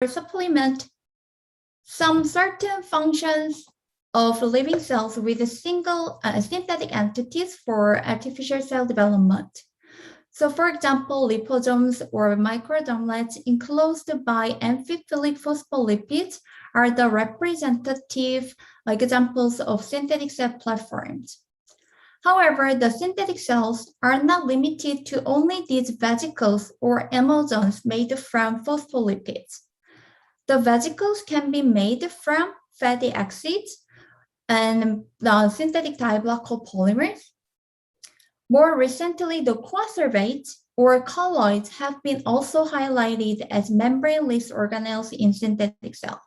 supplement some certain functions of living cells with single synthetic entities for artificial cell development. So for example, liposomes or microdromelets enclosed by amphiphilic phospholipids are the representative examples of synthetic cell platforms. However, the synthetic cells are not limited to only these vesicles or emulsions made from phospholipids. The vesicles can be made from fatty acids and synthetic diblocopolymers. More recently, the coacervates or colloids have been also highlighted as membraneless organelles in synthetic cells.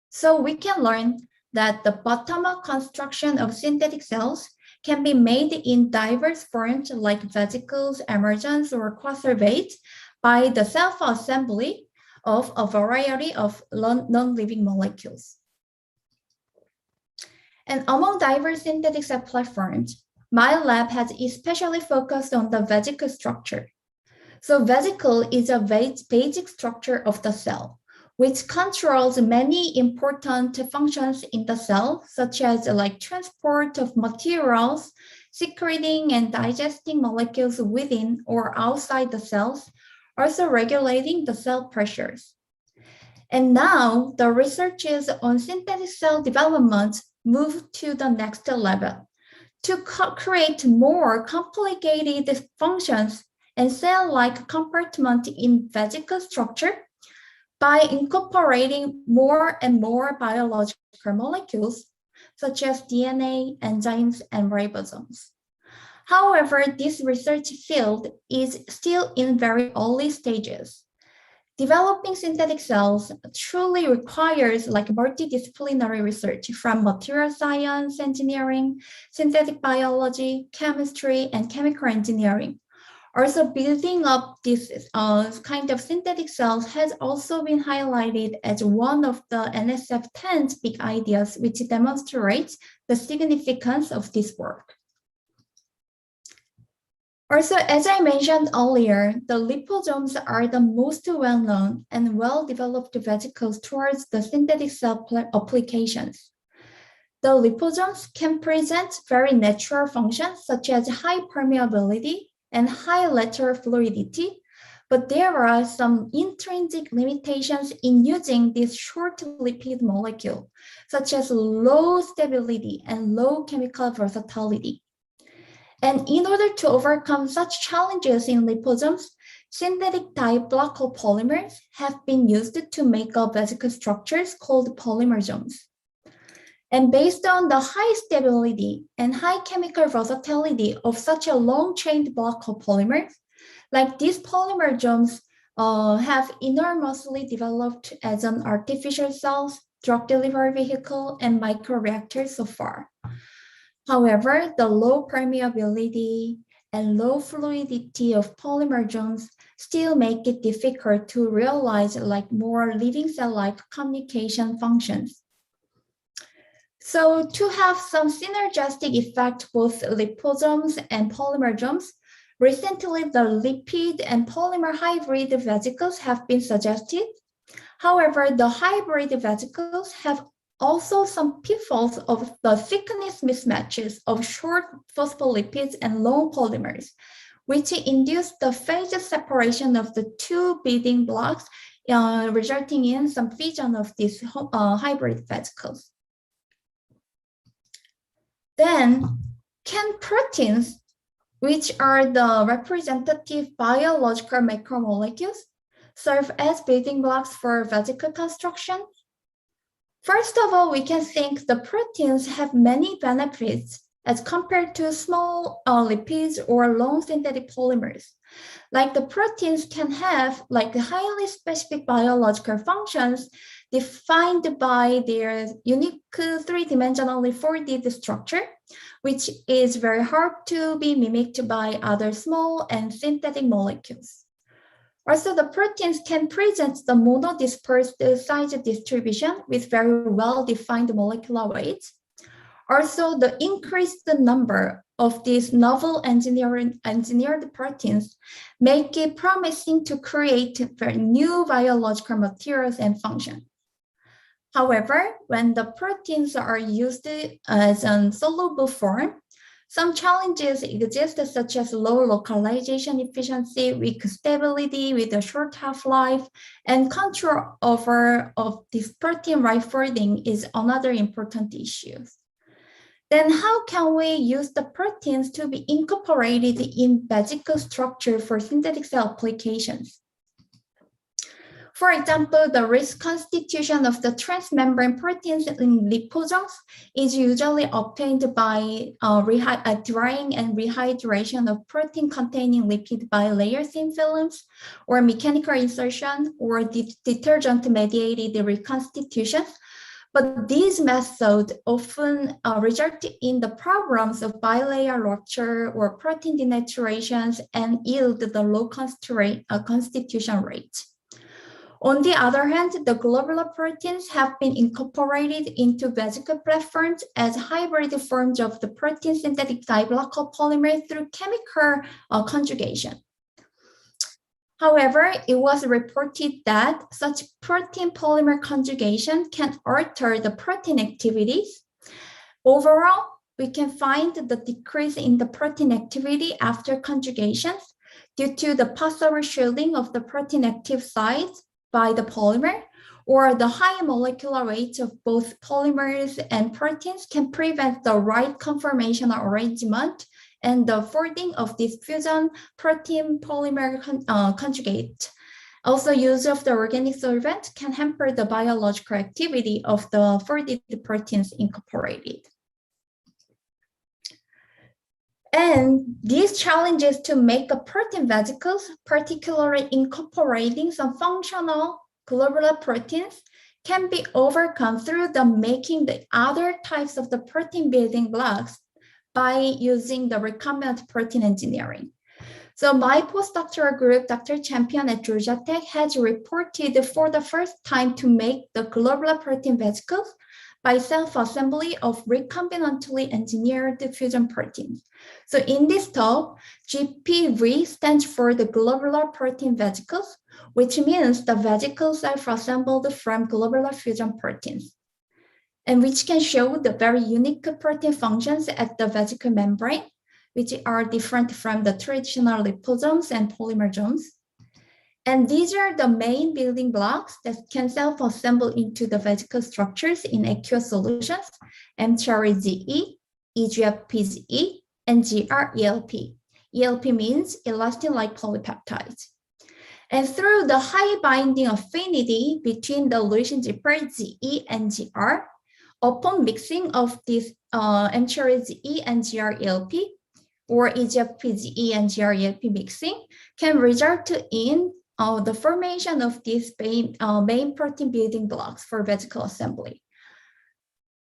So we can learn that the bottom-up construction of synthetic cells can be made in diverse forms like vesicles, emulsions, or coacervates by the self-assembly of a variety of non-living molecules. And among diverse synthetic cell platforms, my lab has especially focused on the vesicle structure. So vesicle is a basic structure of the cell, which controls many important functions in the cell, such as like transport of materials, secreting and digesting molecules within or outside the cells, also regulating the cell pressures. And now the researchers on synthetic cell development move to the next level to create more complicated functions and cell-like compartment in vesicle structure by incorporating more and more biological molecules, such as DNA, enzymes, and ribosomes. However, this research field is still in very early stages. Developing synthetic cells truly requires like multidisciplinary research from material science, engineering, synthetic biology, chemistry, and chemical engineering. Also, building up this kind of synthetic cells has also been highlighted as one of the NSF 10's big ideas, which demonstrates the significance of this work. Also, as I mentioned earlier, the liposomes are the most well-known and well-developed vesicles towards the synthetic cell applications. The liposomes can present very natural functions such as high permeability and high lateral fluidity, but there are some intrinsic limitations in using this short lipid molecule, such as low stability and low chemical versatility. And in order to overcome such challenges in liposomes, synthetic diblocopolymers have been used to make up vesicle structures called polymersomes. And based on the high stability and high chemical versatility of such a long-chain block of polymers, like these polymersomes have enormously developed as an artificial cells, drug delivery vehicle, and microreactor so far. However, the low permeability and low fluidity of polymersomes still make it difficult to realize like more living cell-like communication functions. So to have some synergistic effect both liposomes and polymersomes, recently the lipid and polymer hybrid vesicles have been suggested. However, the hybrid vesicles have also some pitfalls of the thickness mismatches of short phospholipids and long polymers, which induce the phase separation of the two building blocks, resulting in some fission of these hybrid vesicles. Then, can proteins, which are the representative biological macromolecules, serve as building blocks for vesicle construction? First of all, we can think the proteins have many benefits as compared to small lipids or long synthetic polymers. Like the proteins can have like highly specific biological functions defined by their unique three-dimensionally 4D structure, which is very hard to be mimicked by other small and synthetic molecules. Also, the proteins can present the monodispersed size distribution with very well-defined molecular weights. Also, the increased number of these novel engineered proteins make it promising to create new biological materials and functions. However, when the proteins are used as a soluble form, some challenges exist, such as low localization efficiency, weak stability with a short half-life, and control over of this protein right folding is another important issue. Then how can we use the proteins to be incorporated in vesicle structure for synthetic cell applications? For example, the reconstitution of the transmembrane proteins in liposomes is usually obtained by drying and rehydration of protein-containing lipid bilayer thin films, or mechanical insertion, or detergent-mediated reconstitutions. But these methods often result in the problems of bilayer rupture or protein denaturations and yield the low constitution rate. On the other hand, the globular proteins have been incorporated into vesicle platforms as hybrid forms of the protein synthetic diglycol polymer through chemical conjugation. However, it was reported that such protein polymer conjugation can alter the protein activities. Overall, we can find the decrease in the protein activity after conjugations due to the possible shielding of the protein active sites by the polymer, or the high molecular weights of both polymers and proteins can prevent the right conformational arrangement and the folding of this fusion protein polymer conjugate. Also, use of the organic solvent can hamper the biological activity of the folded proteins incorporated. And these challenges to make a protein vesicles, particularly incorporating some functional globular proteins, can be overcome through the making the other types of the protein building blocks by using the recombinant protein engineering. So my postdoctoral group, Dr. Champion at Georgia Tech, has reported for the first time to make the globular protein vesicles by self-assembly of recombinantly engineered fusion proteins. So in this talk, GPV stands for the globular protein vesicles, which means the vesicles are assembled from globular fusion proteins, and which can show the very unique protein functions at the vesicle membrane, which are different from the traditional liposomes and polymersomes. And these are the main building blocks that can self-assemble into the vesicle structures in aqueous solutions: mTOR-ZE, EGFP-ZE, and GR-ELP. ELP means elastin-like polypeptides. And through the high binding affinity between the leucine zipper ZE and GR, upon mixing of this mTOR-ZE and GR-ELP, or EGFP-ZE and GR-ELP mixing, can result in the formation of these main protein building blocks for vesicle assembly.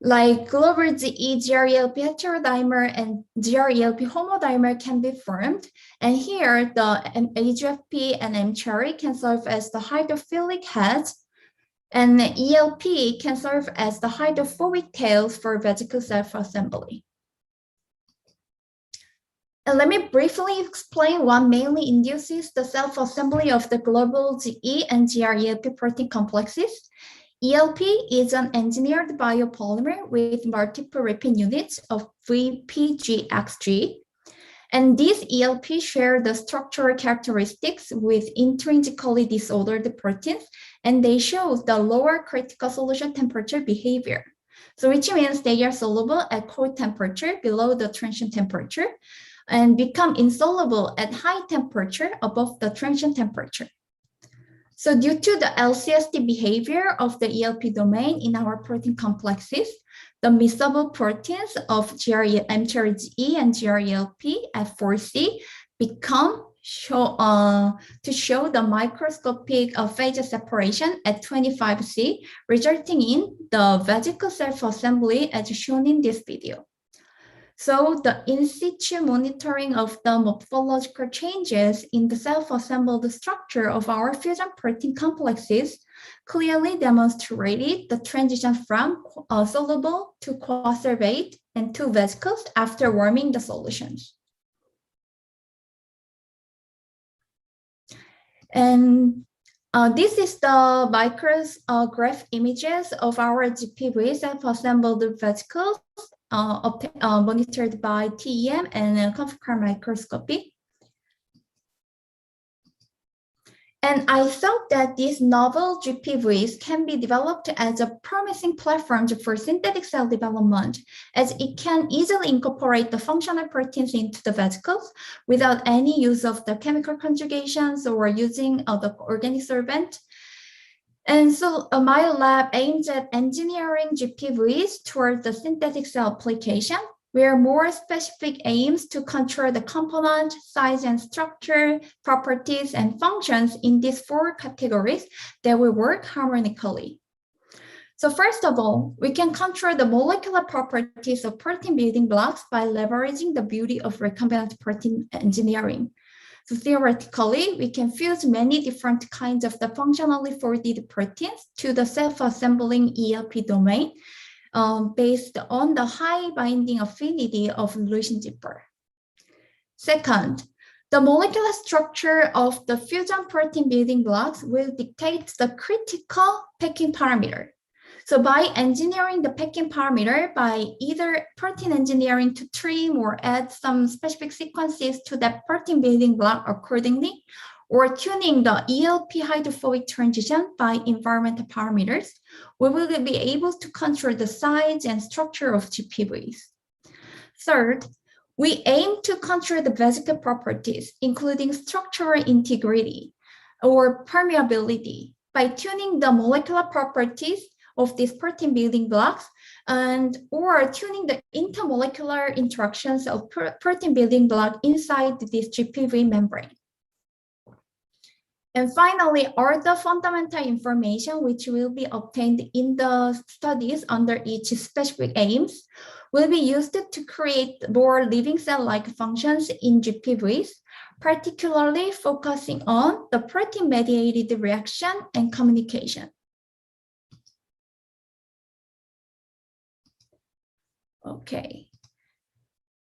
Like global ZE, GR-ELP heterodimer and GR-ELP homodimer can be formed. And here, the EGFP and mTOR can serve as the hydrophilic heads, and ELP can serve as the hydrophobic tails for vesicle self-assembly. And let me briefly explain what mainly induces the self-assembly of the global ZE and GR-ELP protein complexes. ELP is an engineered biopolymer with multiple repeat units of VPGXG. And these ELP share the structural characteristics with intrinsically disordered proteins, and they show the lower critical solution temperature behavior. So which means they are soluble at cold temperature below the transient temperature, and become insoluble at high temperature above the transient temperature. So due to the LCSD behavior of the ELP domain in our protein complexes, the miscible proteins of mTOR-ZE and GR-ELP at 4C become to show the microscopic phase separation at 25C, resulting in the vesicle self-assembly as shown in this video. So the in situ monitoring of the morphological changes in the self-assembled structure of our fusion protein complexes clearly demonstrated the transition from soluble to coacervate and to vesicles after warming the solutions. And this is the micrograph images of our GPV self-assembled vesicles monitored by TEM and confocal microscopy. And I thought that these novel GPVs can be developed as a promising platform for synthetic cell development, as it can easily incorporate the functional proteins into the vesicles without any use of the chemical conjugations or using the organic solvent. And so my lab aims at engineering GPVs toward the synthetic cell application, where more specific aims to control the component, size and structure, properties, and functions in these four categories that will work harmonically. So first of all, we can control the molecular properties of protein building blocks by leveraging the beauty of recombinant protein engineering. So theoretically, we can fuse many different kinds of the functionally folded proteins to the self-assembling ELP domain, based on the high binding affinity of leucine zipper. Second, the molecular structure of the fusion protein building blocks will dictate the critical packing parameter. So by engineering the packing parameter by either protein engineering to trim or add some specific sequences to that protein building block accordingly, or tuning the ELP hydrophobic transition by environmental parameters, we will be able to control the size and structure of GPVs. Third, we aim to control the vesicle properties, including structural integrity or permeability, by tuning the molecular properties of these protein building blocks or tuning the intermolecular interactions of protein building block inside this GPV membrane. And finally, all the fundamental information which will be obtained in the studies under each specific aims will be used to create more living cell-like functions in GPVs, particularly focusing on the protein-mediated reaction and communication. Okay.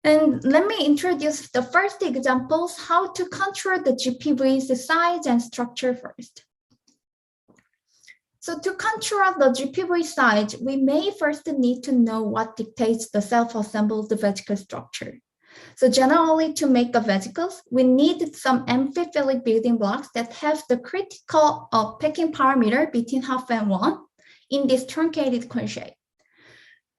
And let me introduce the first examples, how to control the GPV's size and structure first. So to control the GPV size, we may first need to know what dictates the self-assembled vesicle structure. So generally, to make the vesicles, we need some amphiphilic building blocks that have the critical packing parameter between half and 1 in this truncated cone shape.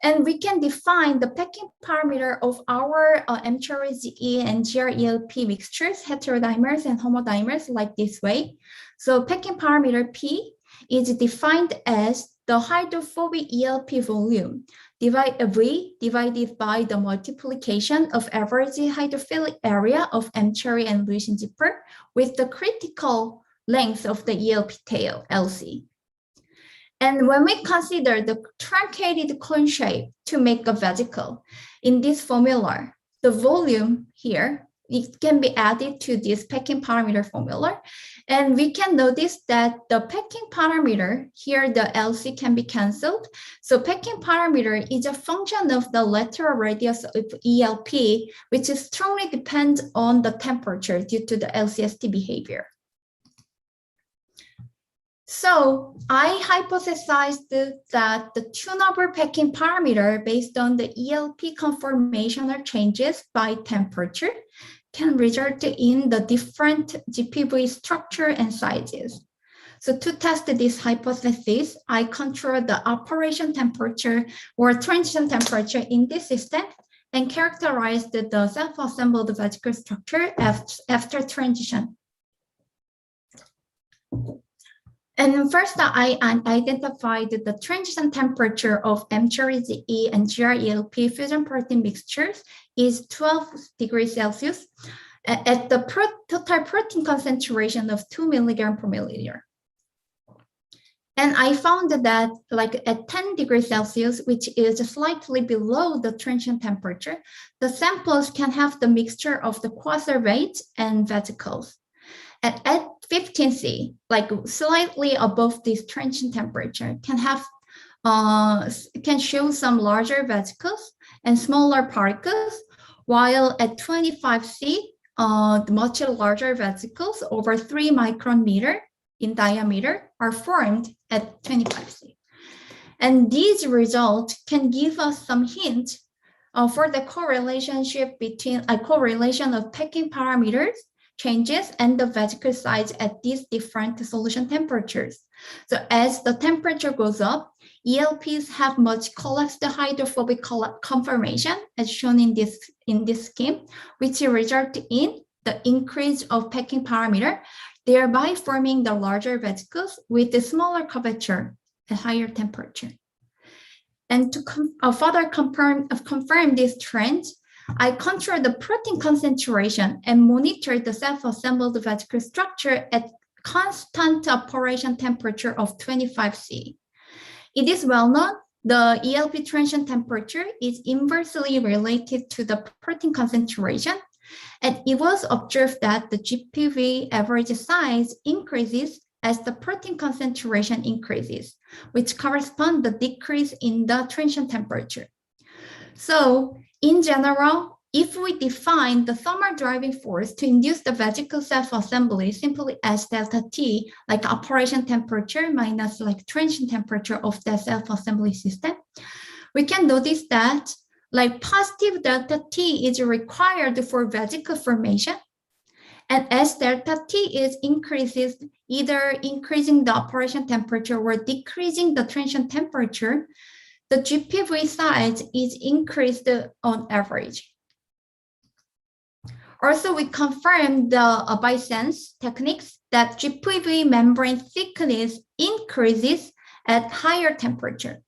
And we can define the packing parameter of our MCHR-ZE and GR-ELP mixtures, heterodimers and homodimers, like this way. So packing parameter P is defined as the hydrophobic ELP volume V divided by the multiplication of average hydrophilic area of MCHR and leucine zipper with the critical length of the ELP tail, LC. And when we consider the truncated cone shape to make a vesicle, in this formula, the volume here, it can be added to this packing parameter formula. And we can notice that the packing parameter, here the LC can be canceled. So packing parameter is a function of the lateral radius of ELP, which strongly depends on the temperature due to the LCST behavior. So I hypothesized that the tunable packing parameter based on the ELP conformational changes by temperature can result in the different GPV structure and sizes. So to test this hypothesis, I control the operation temperature or transition temperature in this system and characterized the self-assembled vesicle structure after transition. And first, I identified the transition temperature of MCHR-ZE and GR-ELP fusion protein mixtures is 12 degrees Celsius at the total protein concentration of 2 milligram per milliliter. And I found that like at 10 degrees Celsius, which is slightly below the transition temperature, the samples can have the mixture of the coacervates and vesicles. And at 15 C, like slightly above this transient temperature, can show some larger vesicles and smaller particles, while at 25 C, the much larger vesicles over 3 micrometer in diameter are formed at 25 C. And these results can give us some hint for the correlation of packing parameters changes and the vesicle size at these different solution temperatures. So as the temperature goes up, ELPs have much collapsed hydrophobic conformation as shown in this scheme, which result in the increase of packing parameter, thereby forming the larger vesicles with the smaller curvature at higher temperature. And to further confirm this trend, I control the protein concentration and monitor the self-assembled vesicle structure at constant operation temperature of 25 C. It is well known the ELP transient temperature is inversely related to the protein concentration, and it was observed that the GPV average size increases as the protein concentration increases, which corresponds to the decrease in the transient temperature. So in general, if we define the thermal driving force to induce the vesicle self-assembly simply as delta T, like operation temperature minus like transient temperature of the self-assembly system, we can notice that like positive delta T is required for vesicle formation. And as delta T is increases, either increasing the operation temperature or decreasing the transient temperature, the GPV size is increased on average. Also, we confirmed by sense techniques that GPV membrane thickness increases at higher temperature.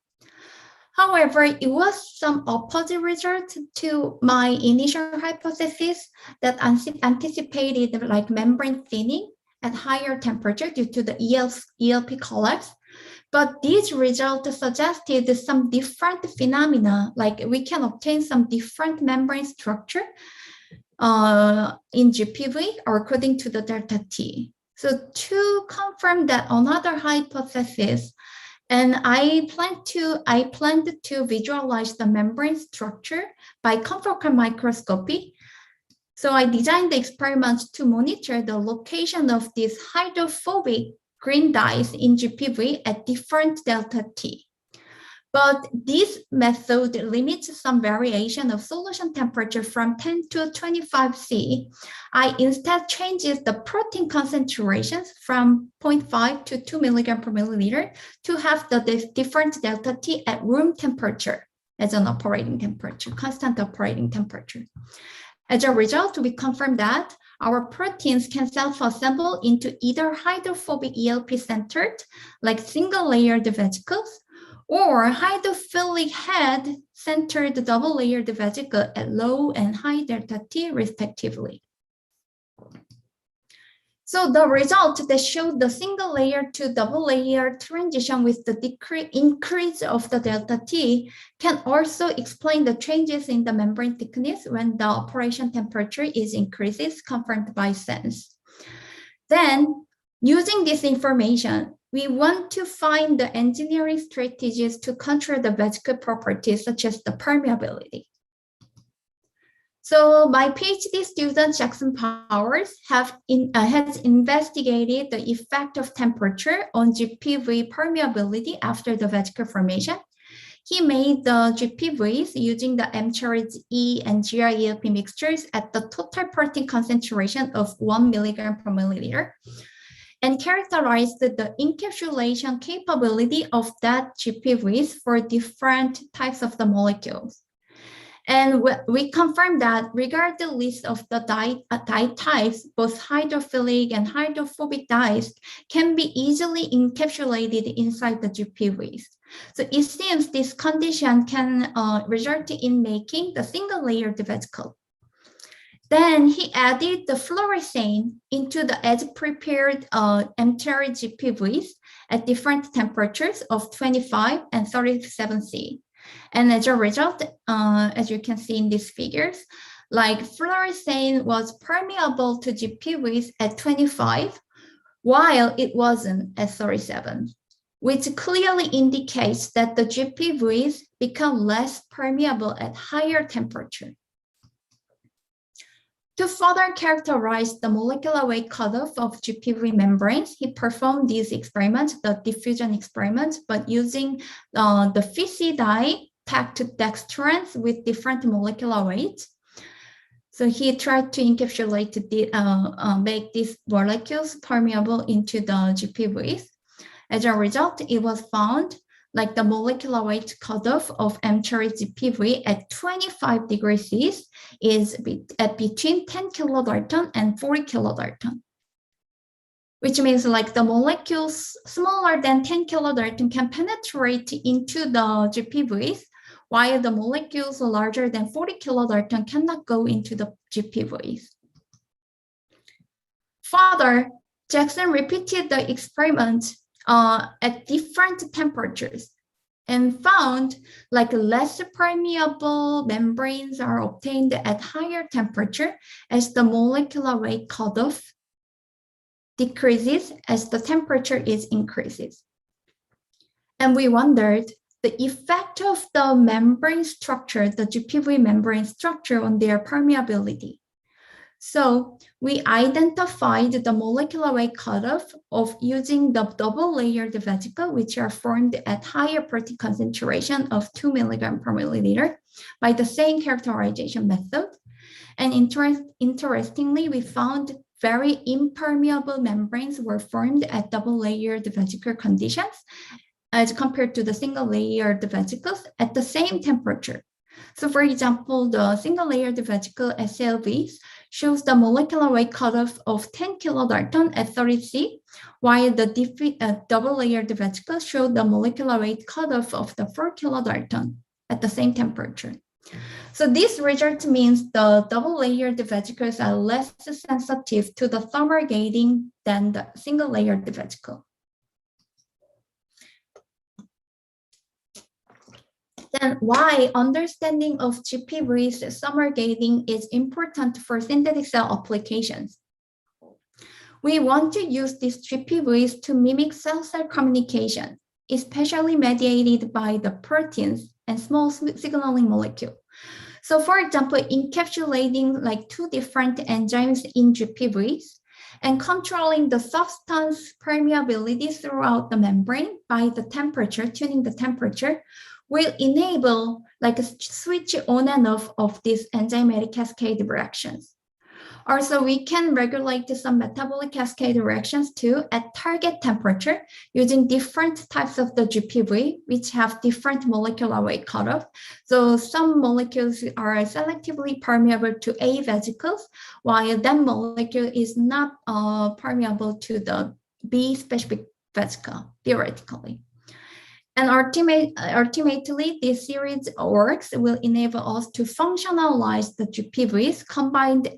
However, it was some opposite result to my initial hypothesis that anticipated like membrane thinning at higher temperature due to the ELP collapse. But these results suggested some different phenomena, like we can obtain some different membrane structure in GPV or according to the delta T. So to confirm that another hypothesis, and I planned to visualize the membrane structure by confocal microscopy. So I designed the experiments to monitor the location of these hydrophobic green dyes in GPV at different delta T. But this method limits some variation of solution temperature from 10 to 25 C. I instead changes the protein concentrations from 0.5 to 2 milligram per milliliter to have the different delta T at room temperature as an operating temperature, constant operating temperature. As a result, we confirm that our proteins can self-assemble into either hydrophobic ELP-centered, like single-layered vesicles, or hydrophilic head-centered double-layered vesicle at low and high delta T, respectively. So the result that showed the single layer to double layer transition with the increase of the delta T can also explain the changes in the membrane thickness when the operation temperature is increases, confirmed by sense. Then, using this information, we want to find the engineering strategies to control the vesicle properties such as the permeability. So my PhD student Jackson Powers has investigated the effect of temperature on GPV permeability after the vesicle formation. He made the GPVs using the mCHARES E and GRELP mixtures at the total protein concentration of 1 milligram per milliliter, and characterized the encapsulation capability of that GPVs for different types of the molecules. And we confirmed that regardless of the dye types, both hydrophilic and hydrophobic dyes can be easily encapsulated inside the GPVs. So it seems this condition can result in making the single-layered vesicle. Then he added the fluorescein into the as-prepared mCHARES GPVs at different temperatures of 25 and 37 C. And as a result, as you can see in these figures, like fluorescein was permeable to GPVs at 25, while it wasn't at 37, which clearly indicates that the GPVs become less permeable at higher temperature. To further characterize the molecular weight cutoff of GPV membranes, he performed these experiments, the diffusion experiments, but using the PMSE dye packed dextrans with different molecular weights. So he tried to encapsulate, make these molecules permeable into the GPVs. As a result, it was found like the molecular weight cutoff of M-cherry GPV at 25 degrees C is at between 10 kilodalton and 40 kilodalton, which means like the molecules smaller than 10 kilodalton can penetrate into the GPVs, while the molecules larger than 40 kilodalton cannot go into the GPVs. Further, Jackson repeated the experiment at different temperatures and found like less permeable membranes are obtained at higher temperature as the molecular weight cutoff decreases as the temperature increases. And we wondered the effect of the membrane structure, the GPV membrane structure on their permeability. So we identified the molecular weight cutoff of using the double-layered vesicle, which are formed at higher protein concentration of 2 milligrams per milliliter by the same characterization method. And interestingly, we found very impermeable membranes were formed at double-layered vesicle conditions as compared to the single-layered vesicles at the same temperature. So for example, the single-layered vesicle SLVs shows the molecular weight cutoff of 10 kilodalton at 30 C, while the double-layered vesicles show the molecular weight cutoff of the 4 kilodalton at the same temperature. So this result means the double-layered vesicles are less sensitive to the thermal gating than the single-layered vesicle. Then why understanding of GPV's thermal gating is important for synthetic cell applications. We want to use these GPVs to mimic cell-cell communication, especially mediated by the proteins and small signaling molecule. So for example, encapsulating like 2 different enzymes in GPVs and controlling the substance permeability throughout the membrane by the temperature, tuning the temperature, will enable like a switch on and off of these enzymatic cascade reactions. Also, we can regulate some metabolic cascade reactions too at target temperature using different types of the GPV, which have different molecular weight cutoff. So some molecules are selectively permeable to A vesicles, while that molecule is not permeable to the B specific vesicle, theoretically. And ultimately, this series of works will enable us to functionalize the GPVs combined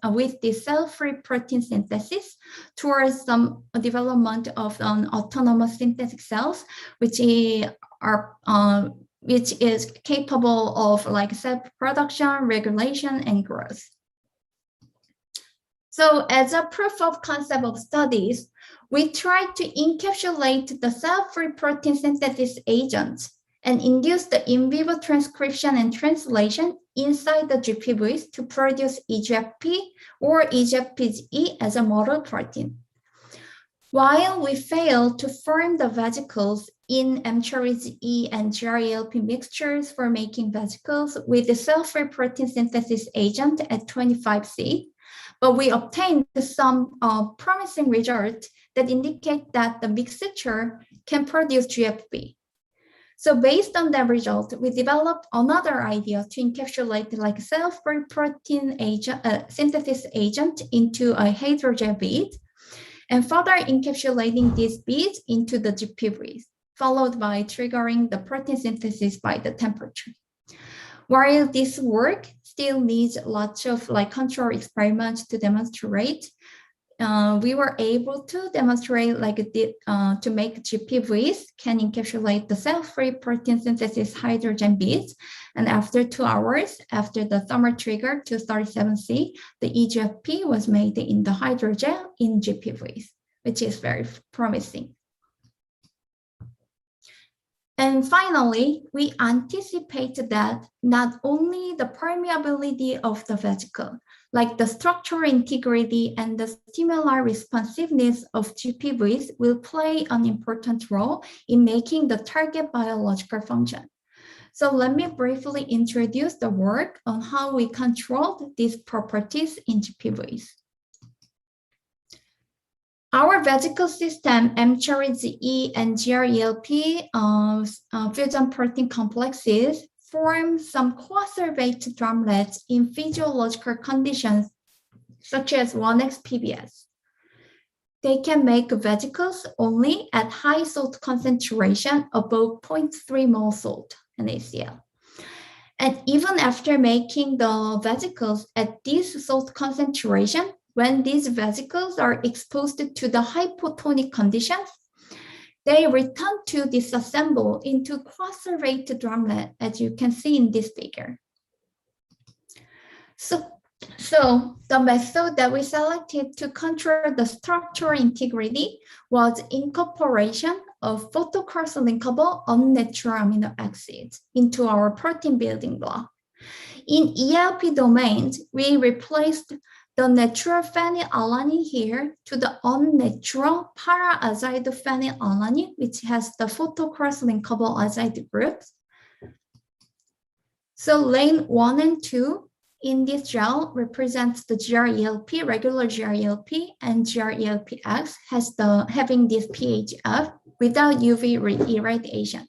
with the cell-free protein synthesis towards some development of autonomous synthetic cells, which is capable of like cell production, regulation, and growth. So as a proof of concept of studies, we tried to encapsulate the cell-free protein synthesis agents and induce the in vivo transcription and translation inside the GPVs to produce EGFP or EGFPE as a model protein. While we failed to form the vesicles in M-cherries E and GRALP mixtures for making vesicles with the cell-free protein synthesis agent at 25 C, but we obtained some promising results that indicate that the mixture can produce GFP. So based on that result, we developed another idea to encapsulate like cell-free protein synthesis agent into a hydrogel bead and further encapsulating these beads into the GPVs, followed by triggering the protein synthesis by the temperature. While this work still needs lots of like control experiments to demonstrate, we were able to demonstrate like to make GPVs can encapsulate the cell-free protein synthesis hydrogen beads. And after 2 hours, after the thermal trigger to 37 C, the EGFP was made in the hydrogel in GPVs. which is very promising. And finally, we anticipate that not only the permeability of the vesicle, like the structural integrity and the stimular responsiveness of GPVs will play an important role in making the target biological function. So let me briefly introduce the work on how we controlled these properties in GPVs. Our vesicle system, mCherry-E and GRELP fusion protein complexes form some coacervate drumlets in physiological conditions such as 1x PBS. They can make vesicles only at high salt concentration above 0.3 mol salt NaCl. And even after making the vesicles at this salt concentration, when these vesicles are exposed to the hypotonic conditions, they return to disassemble into coacervate drumlet, as you can see in this figure. So the method that we selected to control the structural integrity was incorporation of photocross-linkable unnatural amino acids into our protein building block. In ELP domains, we replaced the natural phenylalanine here to the unnatural para-azide phenylalanine, which has the photocross-linkable azide groups. So lane 1 and 2 in this gel represents the GRELP, regular GRELP, and GRELPX having this PHF without UV irradiation.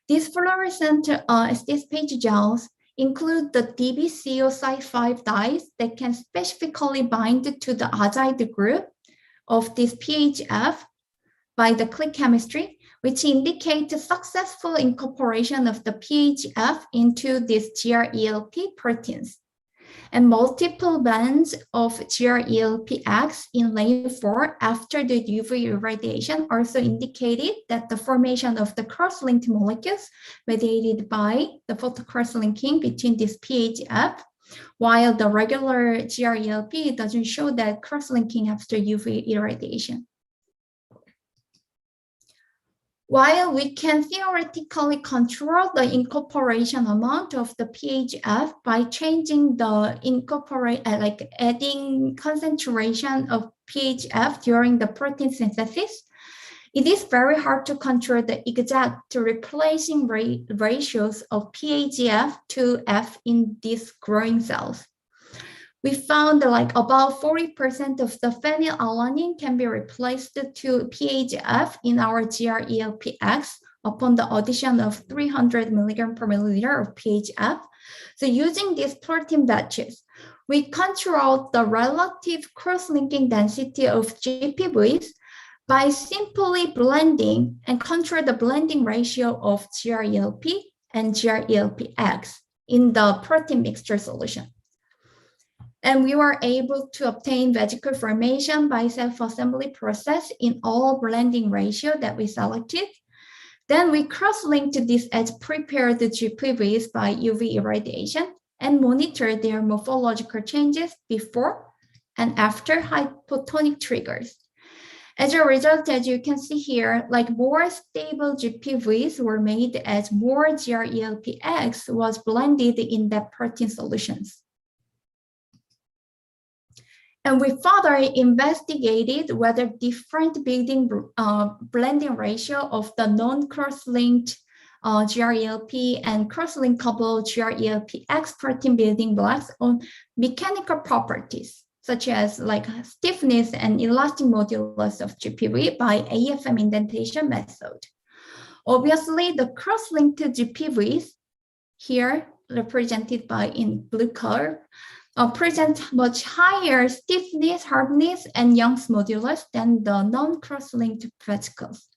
These fluorescent STS-PAGE gels include the DBCO-Cy5 dyes that can specifically bind to the azide group of this PHF by the click chemistry, which indicates successful incorporation of the PHF into these GRELP proteins. And multiple bands of GRELPX in lane 4 after the UV irradiation also indicated that the formation of the cross-linked molecules mediated by the photocross-linking between this PHF, while the regular GRELP doesn't show that cross-linking after UV irradiation. While we can theoretically control the incorporation amount of the PHF by changing the adding concentration of PHF during the protein synthesis, it is very hard to control the exact replacing ratios of PHF to F in these growing cells. We found that about 40% of the phenylalanine can be replaced to PHF in our GRELPX upon the addition of 300 milligram per milliliter of PHF. So using these protein batches, we controlled the relative cross-linking density of GPVs by simply blending and control the blending ratio of GRELP and GRELPX in the protein mixture solution. And we were able to obtain vesicle formation by self-assembly process in all blending ratio that we selected. Then we cross-linked this as prepared GPVs by UV irradiation and monitored their morphological changes before and after hypotonic triggers. As a result, as you can see here, more stable GPVs were made as more GRELPX was blended in the protein solutions. And we further investigated whether different blending ratio of the non-cross-linked GRELP and cross-linkable GRELPX protein building blocks on mechanical properties, such as stiffness and elastic modulus of GPV by AFM indentation method. Obviously, the cross-linked GPVs, here represented by in blue color, present much higher stiffness, hardness, and Young's modulus than the non-cross-linked vesicles.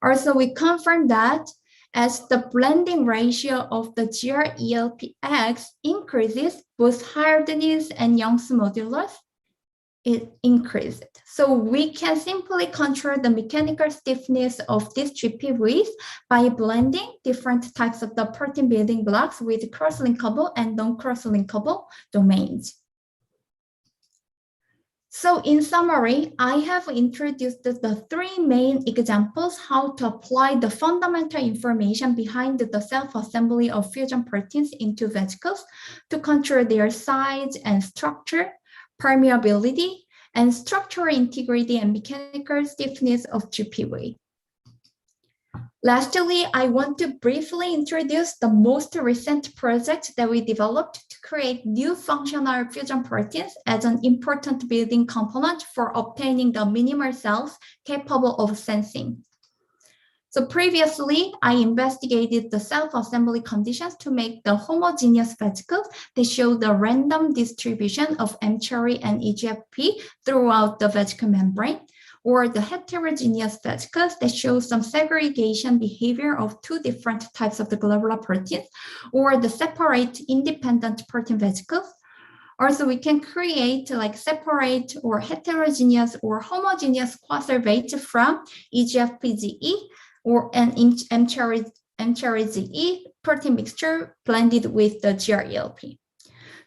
Also, we confirmed that as the blending ratio of the GRELPX increases, both hardness and Young's modulus it increased. So we can simply control the mechanical stiffness of these GPVs by blending different types of the protein building blocks with cross-linkable and non-cross-linkable domains. So in summary, I have introduced the three main examples how to apply the fundamental information behind the self-assembly of fusion proteins into vesicles to control their size and structure, permeability, and structural integrity and mechanical stiffness of GPV. Lastly, I want to briefly introduce the most recent project that we developed to create new functional fusion proteins as an important building component for obtaining the minimal cells capable of sensing. So previously, I investigated the self-assembly conditions to make the homogeneous vesicles that show the random distribution of mCherry and EGFP throughout the vesicle membrane, or the heterogeneous vesicles that show some segregation behavior of two different types of the globular proteins, or the separate independent protein vesicles. Also, we can create like separate or heterogeneous or homogeneous quatervates from EGFPGE or an mCherry-ZE protein mixture blended with the GRELP.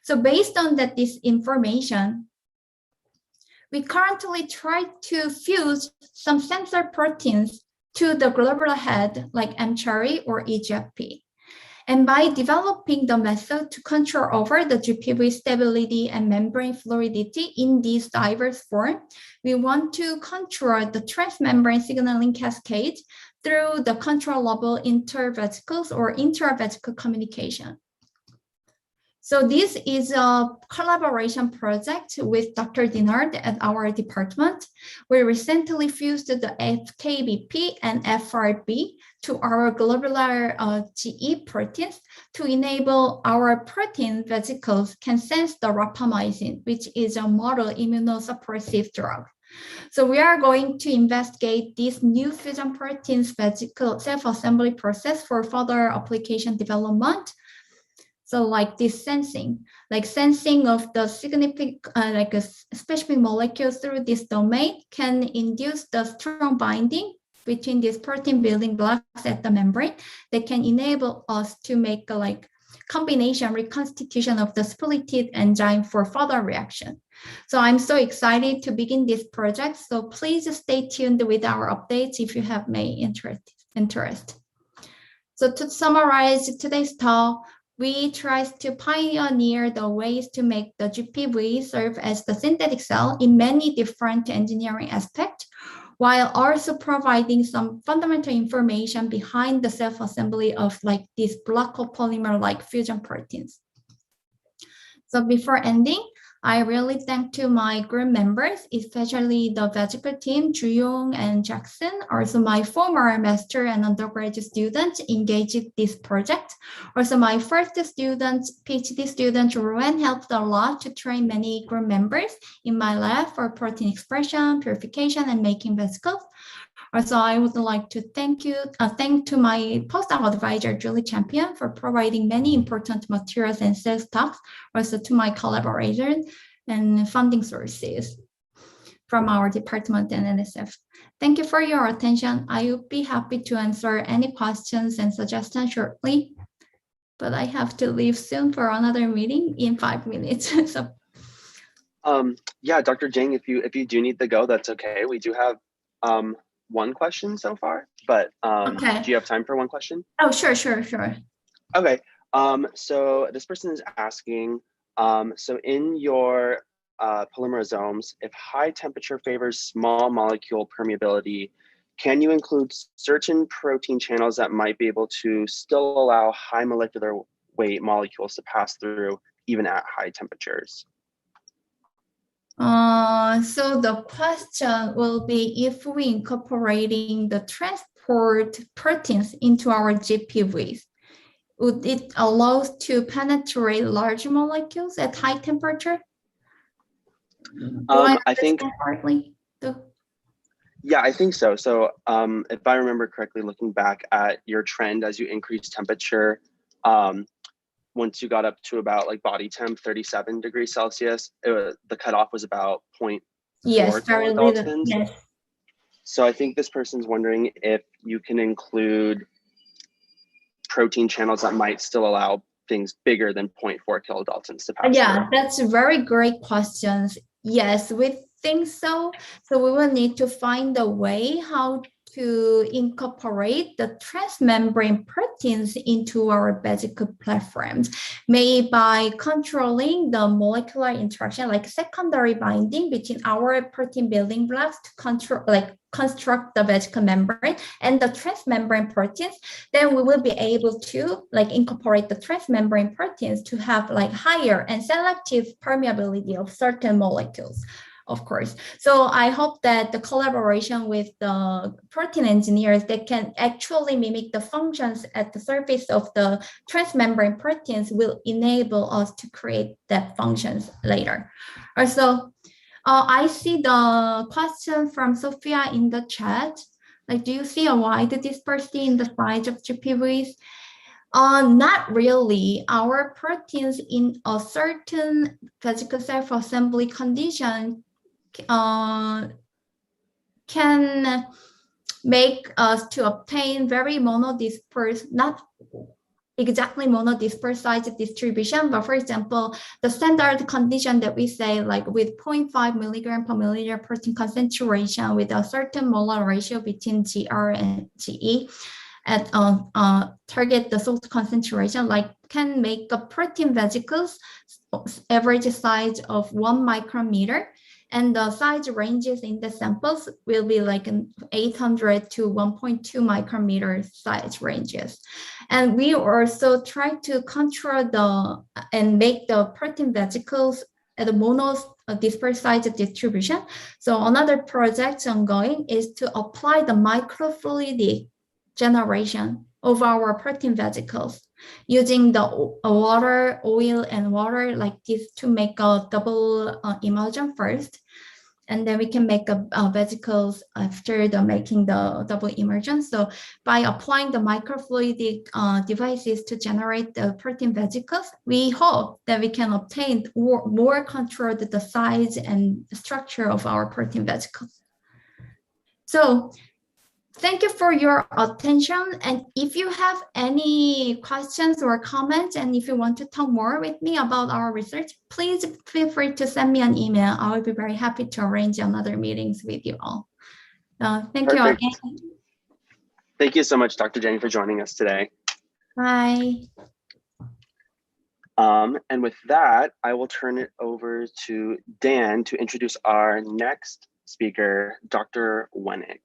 So based on this information, we currently try to fuse some sensor proteins to the globular head like mCherry or EGFP. And by developing the method to control over the GPV stability and membrane fluidity in these diverse forms, we want to control the transmembrane signaling cascade through the controllable intervesicles or intravesical communication. So this is a collaboration project with Dr. Dinard at our department. We recently fused the FKBP and FRB to our globular GE proteins to enable our protein vesicles can sense the rapamycin, which is a model immunosuppressive drug. So we are going to investigate this new fusion proteins vesicle self-assembly process for further application development. So like this sensing, like sensing of the significant, like a specific molecule through this domain can induce the strong binding between these protein building blocks at the membrane that can enable us to make a like combination reconstitution of the splitted enzyme for further reaction. So I'm so excited to begin this project. So please stay tuned with our updates if you have made interest. So to summarize today's talk, we try to pioneer the ways to make the GPV serve as the synthetic cell in many different engineering aspects, while also providing some fundamental information behind the self-assembly of like these block polymer-like fusion proteins. So before ending, I really thank to my group members, especially the vesicle team, Juyong and Jackson, also my former master and undergraduate students engaged in this project. Also my first student, PhD student, Ruan, helped a lot to train many group members in my lab for protein expression, purification, and making vesicles. Also, I would like to thank to my postdoc advisor, Julie Champion, for providing many important materials and sales talks, also to my collaborators and funding sources from our department and NSF. Thank you for your attention. I would be happy to answer any questions and suggestions shortly, but I have to leave soon for another meeting in 5 minutes. So. Yeah, Dr. Jang, if you do need to go, that's okay. We do have one question so far, but okay. Do you have time for one question? Oh, sure. Okay, so this person is asking, so in your polymerasomes, if high temperature favors small molecule permeability, can you include certain protein channels that might be able to still allow high molecular weight molecules to pass through even at high temperatures? So the question will be if we incorporating the transport proteins into our GPVs, would it allow us to penetrate large molecules at high temperature? I think partly. Yeah, I think so. So if I remember correctly, looking back at your trend as you increase temperature, once you got up to about like body temp 37 degrees Celsius, the cutoff was about 0.4 kilodaltons. Yes. So I think this person's wondering if you can include protein channels that might still allow things bigger than 0.4 kilodaltons to pass through. That's a very great questions. Yes, we think so. So we will need to find a way how to incorporate the transmembrane proteins into our vesicle platforms, maybe by controlling the molecular interaction, like secondary binding between our protein building blocks to control, like construct the vesicle membrane and the transmembrane proteins. Then we will be able to like incorporate the transmembrane proteins to have like higher and selective permeability of certain molecules, of course. So I hope that the collaboration with the protein engineers that can actually mimic the functions at the surface of the transmembrane proteins will enable us to create that functions later. Also, I see the question from Sophia in the chat. Like, do you see a wide dispersity in the size of GPVs? Not really. Our proteins in a certain vesicle self-assembly condition can make us to obtain very monodispersed, not exactly monodispersed size distribution, but for example, the standard condition that we say like with 0.5 milligram per milliliter protein concentration with a certain molar ratio between GR and GE at target the salt concentration, like can make a protein vesicles average size of 1 micrometer. And the size ranges in the samples will be like an 800 to 1.2 micrometer size ranges. And we also try to control and make the protein vesicles at a dispersed size distribution. So another project ongoing is to apply the microfluidic generation of our protein vesicles using the water, oil, and water like this to make a double emulsion first. And then we can make vesicles after making the double immersion. So by applying the microfluidic devices to generate the protein vesicles, we hope that we can obtain more control the size and structure of our protein vesicles. So thank you for your attention. And if you have any questions or comments, and if you want to talk more with me about our research, please feel free to send me an email. I will be very happy to arrange another meetings with you all. Thank you again. Thank you so much, Dr. Jenny, for joining us today. Bye. And with that, I will turn it over to Dan to introduce our next speaker, Dr. Wennick.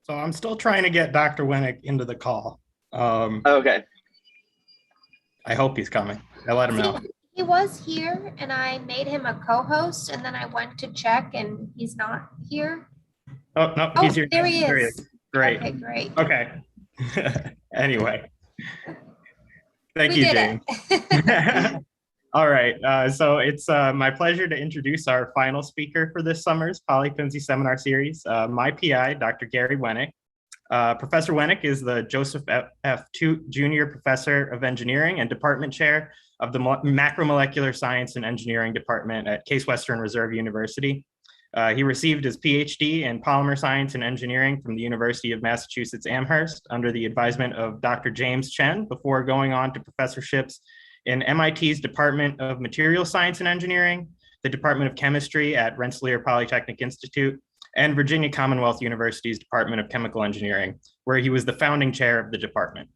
So I'm still trying to get Dr. Wennick into the call. Okay. I hope he's coming. I let him know. He was here and I made him a co-host and then I went to check and he's not here. Oh, no, he's here. There he is. Great. Okay, great. Okay. Anyway. Thank you, Jane. All right, so it's my pleasure to introduce our final speaker for this summer's PolyPMSE seminar series, my PI, Dr. Gary Wennick. Professor Wennick is the Joseph F. Jr. Professor of Engineering and Department Chair of the Macromolecular Science and Engineering Department at Case Western Reserve University. He received his PhD in Polymer Science and Engineering from the University of Massachusetts Amherst under the advisement of Dr. James Chen before going on to professorships in MIT's Department of Material Science and Engineering, the Department of Chemistry at Rensselaer Polytechnic Institute, and Virginia Commonwealth University's Department of Chemical Engineering, where he was the founding chair of the department.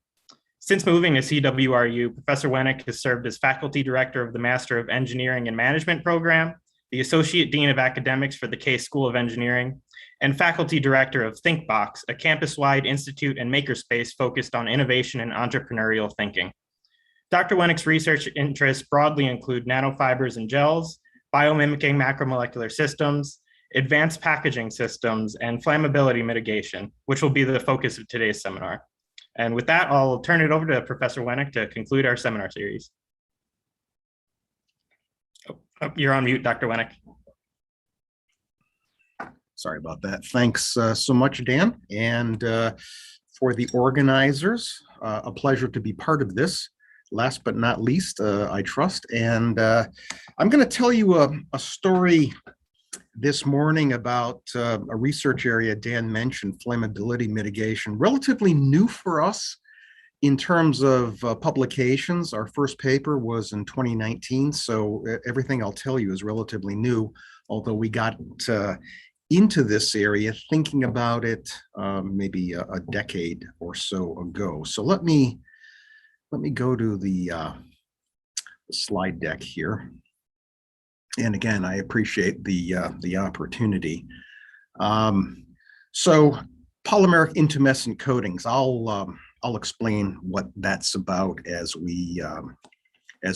Since moving to CWRU, Professor Wennick has served as faculty director of the Master of Engineering and Management program, the Associate Dean of Academics for the Case School of Engineering, and faculty director of ThinkBox, a campus-wide institute and makerspace focused on innovation and entrepreneurial thinking. Dr. Wennick's research interests broadly include nanofibers and gels, biomimicking macromolecular systems, advanced packaging systems, and flammability mitigation, which will be the focus of today's seminar. And with that, I'll turn it over to Professor Wennick to conclude our seminar series. Oh, you're on mute, Dr. Wennick. Sorry about that. Thanks so much, Dan. And for the organizers, a pleasure to be part of this. Last but not least, I trust. And I'm going to tell you a story this morning about a research area Dan mentioned, flammability mitigation, relatively new for us in terms of publications. Our first paper was in 2019, so everything I'll tell you is relatively new, although we got into this area thinking about it maybe a decade or so ago. So let me go to the slide deck here. And again, I appreciate the opportunity. So polymeric intumescent coatings, I'll explain what that's about as we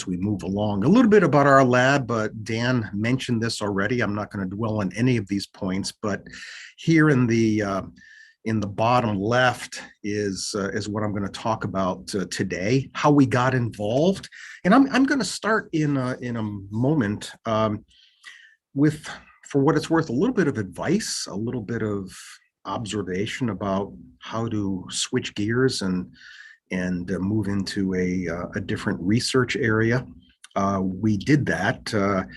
move along. A little bit about our lab, but Dan mentioned this already. I'm not going to dwell on any of these points, but here in the bottom left is what I'm going to talk about today, how we got involved. And I'm going to start in a moment with, for what it's worth, a little bit of advice, a little bit of observation about how to switch gears and move into a different research area. We did that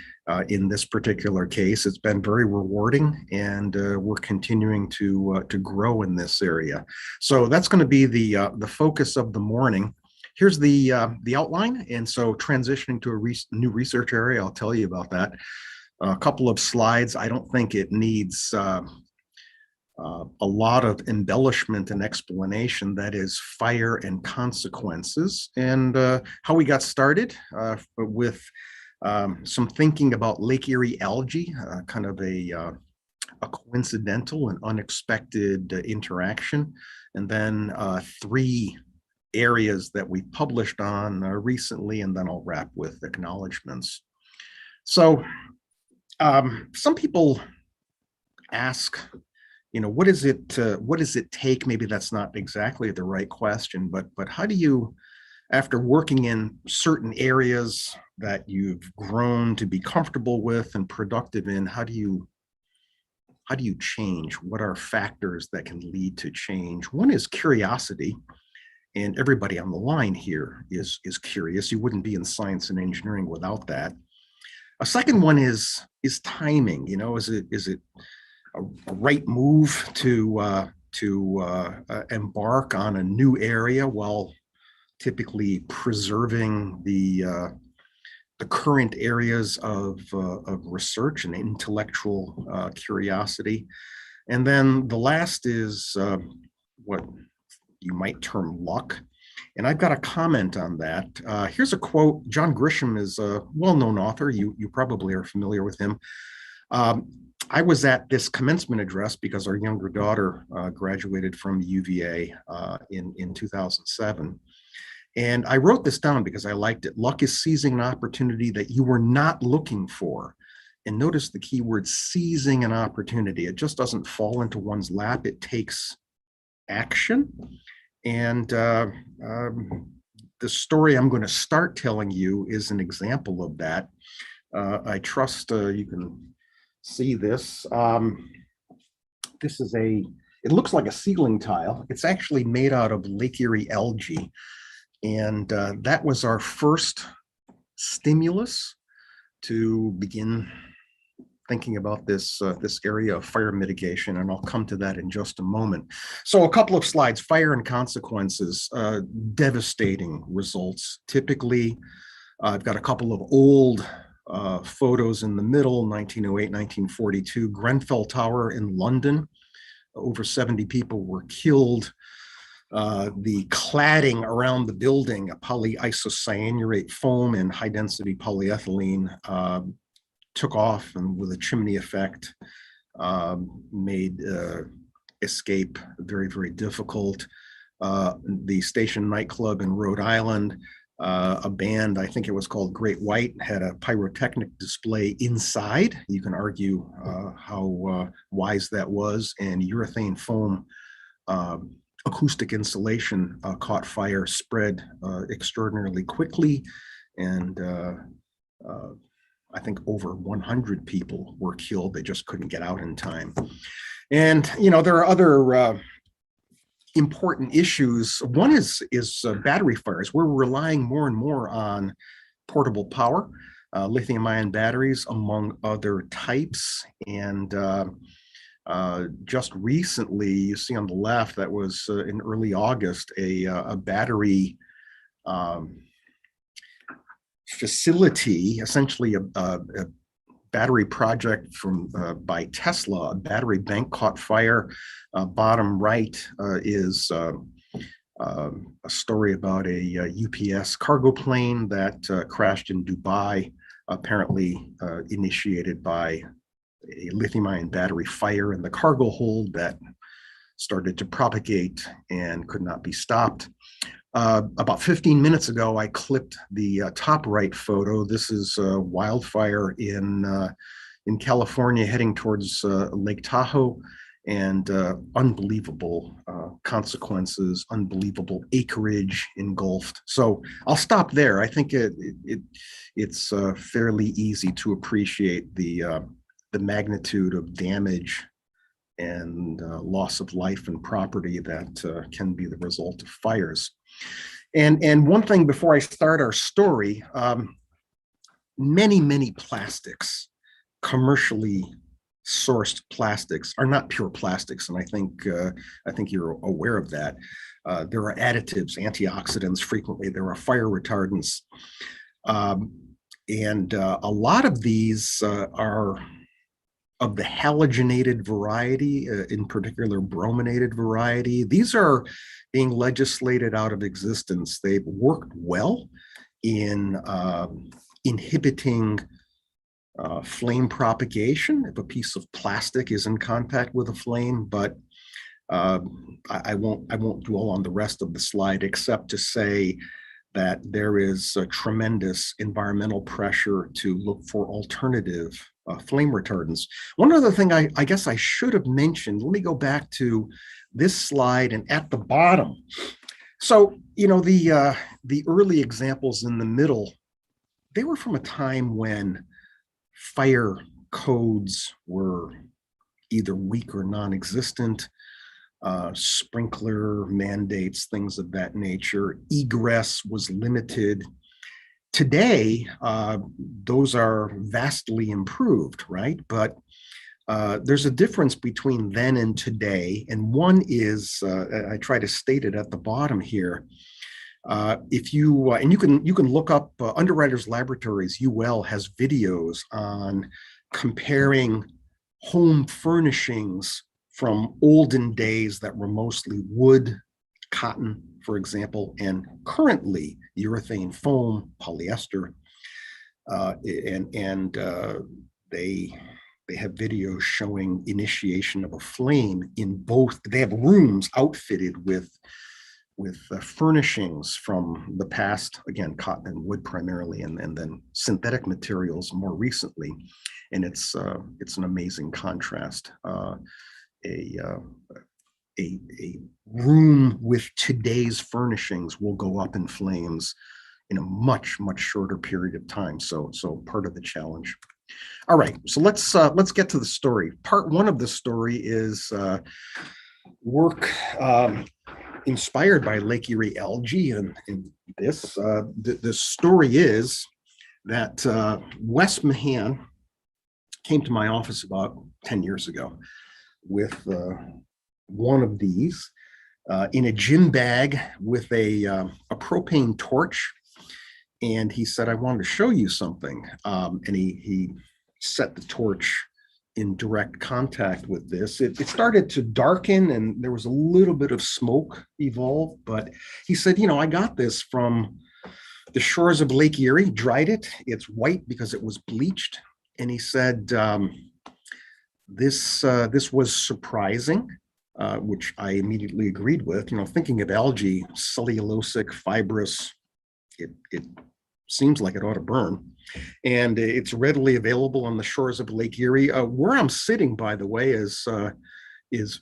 in this particular case. It's been very rewarding, and we're continuing to grow in this area. So that's going to be the focus of the morning. Here's the outline, and so transitioning to a new research area, I'll tell you about that. A couple of slides. I don't think it needs a lot of embellishment and explanation. That is fire and consequences, and how we got started with some thinking about Lake Erie algae, kind of a coincidental and unexpected interaction, and then 3 areas that we published on recently, and then I'll wrap with acknowledgements. So some people ask, what does it take? Maybe that's not exactly the right question, but how do you, after working in certain areas that you've grown to be comfortable with and productive in, how do you change? What are factors that can lead to change? One is curiosity, and everybody on the line here is curious. You wouldn't be in science and engineering without that. A second one is timing. Is it a right move to embark on a new area while typically preserving the current areas of research and intellectual curiosity? And then the last is what you might term luck. And I've got a comment on that. Here's a quote. John Grisham is a well-known author. You probably are familiar with him. I was at this commencement address because our younger daughter graduated from UVA in 2007. And I wrote this down because I liked it. Luck is seizing an opportunity that you were not looking for. And notice the key word, seizing an opportunity. It just doesn't fall into one's lap. It takes action. And the story I'm going to start telling you is an example of that. I trust you can see this. This is it looks like a ceiling tile. It's actually made out of Lake Erie algae. And that was our first stimulus to begin thinking about this area of fire mitigation, and I'll come to that in just a moment. So a couple of slides, fire and consequences, devastating results. Typically, I've got a couple of old photos in the middle, 1908, 1942, Grenfell Tower in London. Over 70 people were killed. The cladding around the building, a polyisocyanurate foam and high-density polyethylene, took off, and with a chimney effect, made escape very, very difficult. The Station nightclub in Rhode Island, a band, I think it was called Great White, had a pyrotechnic display inside. You can argue how wise that was, and urethane foam acoustic insulation caught fire, spread extraordinarily quickly, and I think over 100 people were killed. They just couldn't get out in time. And there are other important issues. One is battery fires. We're relying more and more on portable power. lithium-ion batteries, among other types. And just recently, you see on the left, that was in early August, a battery facility, essentially a battery project from by Tesla. A battery bank caught fire. Bottom right is a story about a UPS cargo plane that crashed in Dubai, apparently initiated by a lithium-ion battery fire in the cargo hold that started to propagate and could not be stopped. About 15 minutes ago, I clipped the top right photo. This is a wildfire in California heading towards Lake Tahoe, and unbelievable consequences, unbelievable acreage engulfed. So I'll stop there. I think it's fairly easy to appreciate the magnitude of damage and loss of life and property that can be the result of fires. And one thing before I start our story, many plastics, commercially sourced plastics, are not pure plastics, and I think you're aware of that. There are additives, antioxidants. Frequently, there are fire retardants, and a lot of these are of the halogenated variety, in particular brominated variety. These are being legislated out of existence. They've worked well in inhibiting flame propagation if a piece of plastic is in contact with a flame, but I won't dwell on the rest of the slide except to say that there is a tremendous environmental pressure to look for alternative flame retardants. One other thing I guess I should have mentioned, let me go back to this slide and at the bottom. So, you know, the early examples in the middle, they were from a time when fire codes were either weak or non-existent. Sprinkler mandates, things of that nature. Egress was limited. Today, those are vastly improved, right? But there's a difference between then and today. And one is, I try to state it at the bottom here. If you, and you can look up Underwriters Laboratories, UL has videos on comparing home furnishings from olden days that were mostly wood, cotton, for example, and currently urethane foam, polyester, and they have videos showing initiation of a flame in both. They have rooms outfitted with furnishings from the past, again, cotton and wood primarily, and then synthetic materials more recently, and it's an amazing contrast. A room with today's furnishings will go up in flames in a much shorter period of time. So part of the challenge. All right, so let's get to the story. Part one of the story is work inspired by Lake Erie algae, and this the story is that Wes Mahan came to my office about 10 years ago with one of these in a gym bag with a propane torch, and he said, "I wanted to show you something." And he set the torch in direct contact with this. It started to darken, and there was a little bit of smoke evolved. But he said, "You know, I got this from the shores of Lake Erie, dried it. It's white because it was bleached." And he said, "This was surprising." Which I immediately agreed with. You know, thinking of algae, cellulosic, fibrous, it seems like it ought to burn. And it's readily available on the shores of Lake Erie. Where I'm sitting, by the way, is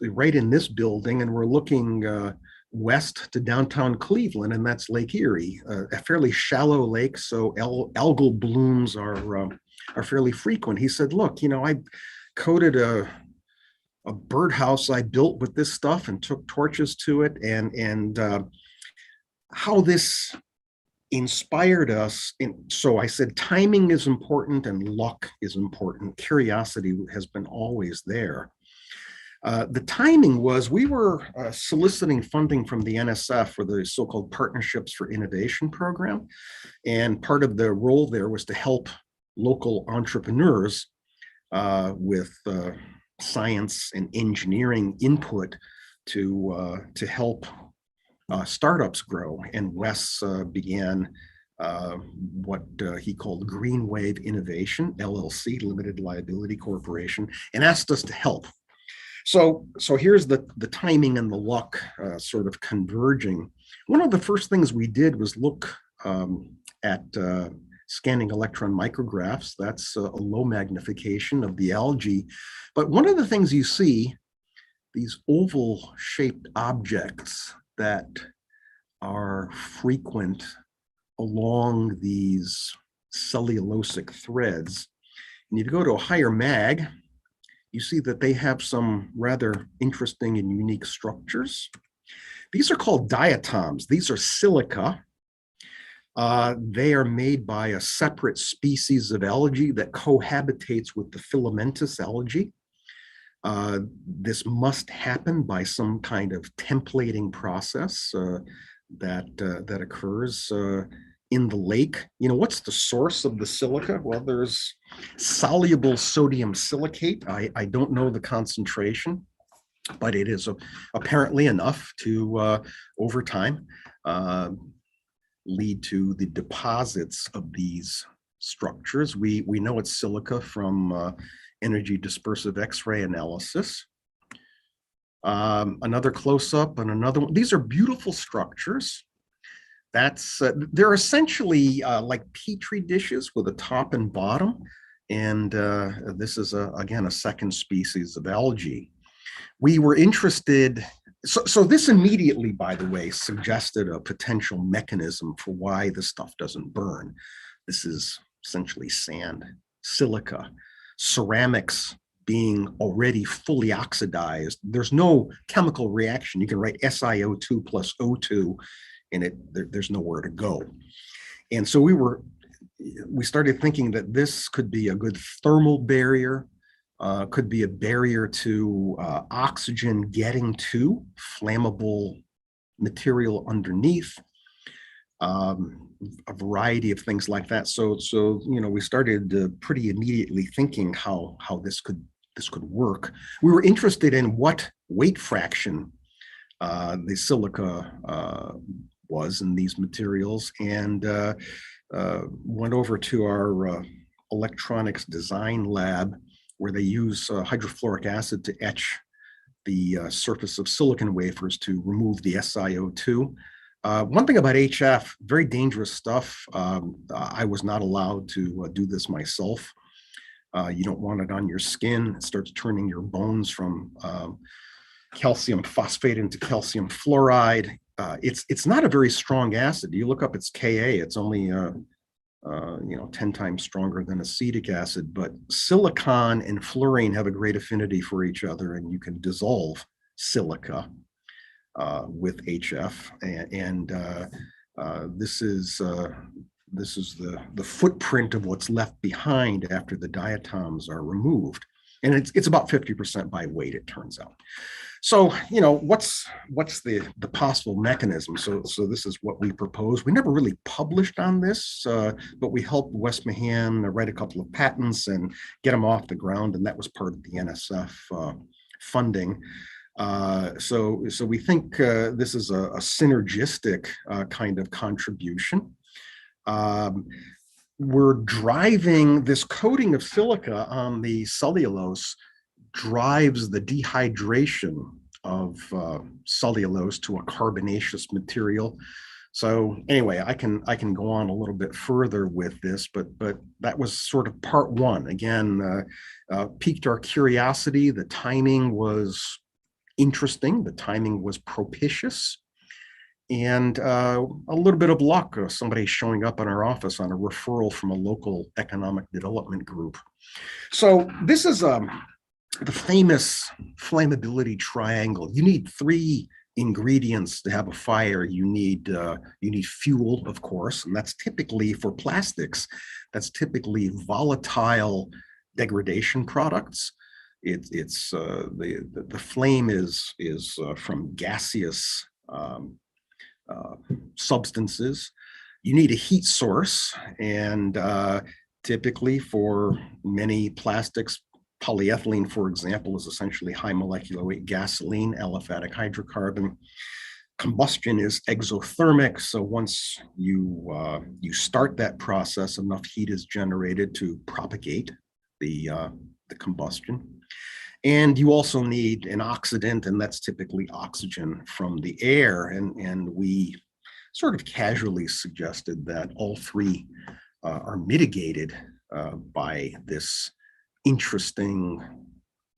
right in this building, and we're looking west to downtown Cleveland, and that's Lake Erie, a fairly shallow lake, so algal blooms are fairly frequent. He said, "Look, you know, I coated a birdhouse I built with this stuff and took torches to it, and how this inspired us. So I said, timing is important and luck is important. Curiosity has been always there. The timing was we were soliciting funding from the NSF for the so-called Partnerships for Innovation program. And part of the role there was to help local entrepreneurs with science and engineering input to help startups grow. And Wes began what he called Greenwave Innovation, LLC, Limited Liability Corporation, and asked us to help. So here's the timing and the luck sort of converging. One of the first things we did was look at scanning electron micrographs. That's a low magnification of the algae. But one of the things you see, these oval shaped objects that are frequent along these cellulosic threads. And you go to a higher mag, you see that they have some rather interesting and unique structures. These are called diatoms. These are silica. They are made by a separate species of algae that cohabitates with the filamentous algae. This must happen by some kind of templating process that occurs in the lake. You know, what's the source of the silica? Well, there's soluble sodium silicate. I don't know the concentration, but it is apparently enough to, over time, lead to the deposits of these structures. We know it's silica from energy dispersive X-ray analysis. Another close-up and another one. These are beautiful structures. They're essentially like Petri dishes with a top and bottom. And this is, again, a second species of algae. We were interested, so this immediately, by the way, suggested a potential mechanism for why the stuff doesn't burn. This is essentially sand, silica, ceramics being already fully oxidized. There's no chemical reaction. You can write SiO2 plus O2 and there's nowhere to go. And so we started thinking that this could be a good thermal barrier, could be a barrier to oxygen getting to flammable material underneath, a variety of things like that. So you know, we started pretty immediately thinking how this could work. We were interested in what weight fraction the silica was in these materials, and went over to our electronics design lab where they use hydrofluoric acid to etch the surface of silicon wafers to remove the SiO2. One thing about HF, very dangerous stuff. I was not allowed to do this myself. You don't want it on your skin. It starts turning your bones from calcium phosphate into calcium fluoride. It's not a very strong acid. You look up its Ka, it's only 10 times stronger than acetic acid, but silicon and fluorine have a great affinity for each other, and you can dissolve silica with HF. And this is the footprint of what's left behind after the diatoms are removed. And it's about 50% by weight, it turns out. So, you know, what's the possible mechanism? So this is what we propose. We never really published on this, but we helped Wes Mahan write a couple of patents and get them off the ground, and that was part of the NSF funding. So we think this is a synergistic kind of contribution. We're driving this coating of silica on the cellulose drives the dehydration of cellulose to a carbonaceous material. So anyway, I can go on a little bit further with this, but that was sort of part one. Again, piqued our curiosity. The timing was interesting. The timing was propitious. And a little bit of luck, somebody showing up in our office on a referral from a local economic development group. So this is the famous flammability triangle. You need 3 ingredients to have a fire. You need fuel, of course, and that's typically for plastics. That's typically volatile degradation products. The flame is from gaseous substances. You need a heat source, and typically for many plastics, polyethylene, for example, is essentially high molecular weight gasoline, aliphatic hydrocarbon. Combustion is exothermic, so once you start that process, enough heat is generated to propagate the combustion. And you also need an oxidant, and that's typically oxygen from the air. And we sort of casually suggested that all three are mitigated by this interesting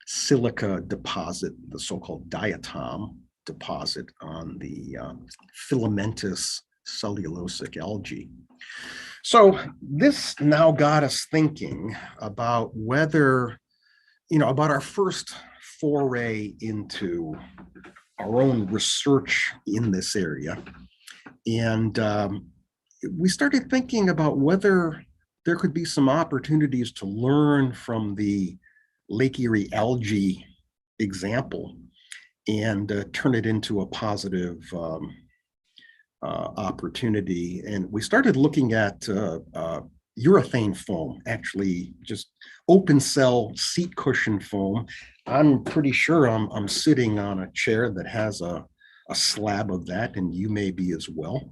silica deposit, the so-called diatom deposit on the filamentous cellulosic algae. So this now got us thinking about whether, about our first foray into our own research in this area. And we started thinking about whether there could be some opportunities to learn from the Lake Erie algae example and turn it into a positive opportunity. And we started looking at urethane foam, actually just open cell seat cushion foam. I'm pretty sure I'm sitting on a chair that has a slab of that, and you may be as well.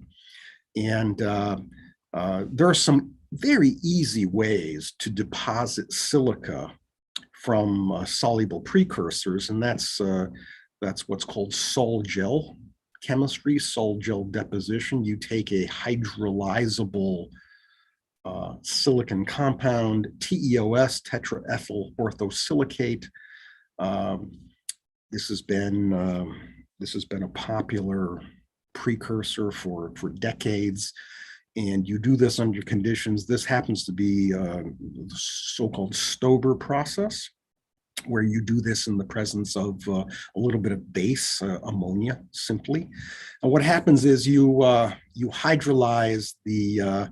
And there are some very easy ways to deposit silica from soluble precursors, and that's what's called sol gel chemistry, sol gel deposition. You take a hydrolyzable silicon compound, TEOS, tetraethyl orthosilicate. This has been a popular precursor for decades, and you do this under conditions. This happens to be the so-called Stober process, where you do this in the presence of a little bit of base ammonia, simply. And what happens is you hydrolyze the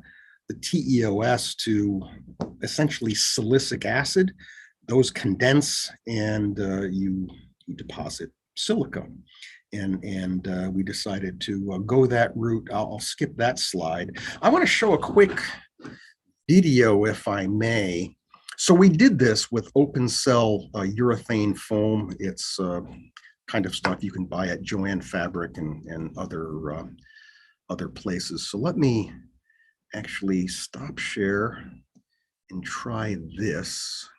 TEOS to essentially silicic acid. Those condense, and you deposit silica. And we decided to go that route. I'll skip that slide. I want to show a quick video, if I may. So we did this with open cell urethane foam. It's kind of stuff you can buy at Joann Fabric and other places. So let me actually stop share and try this.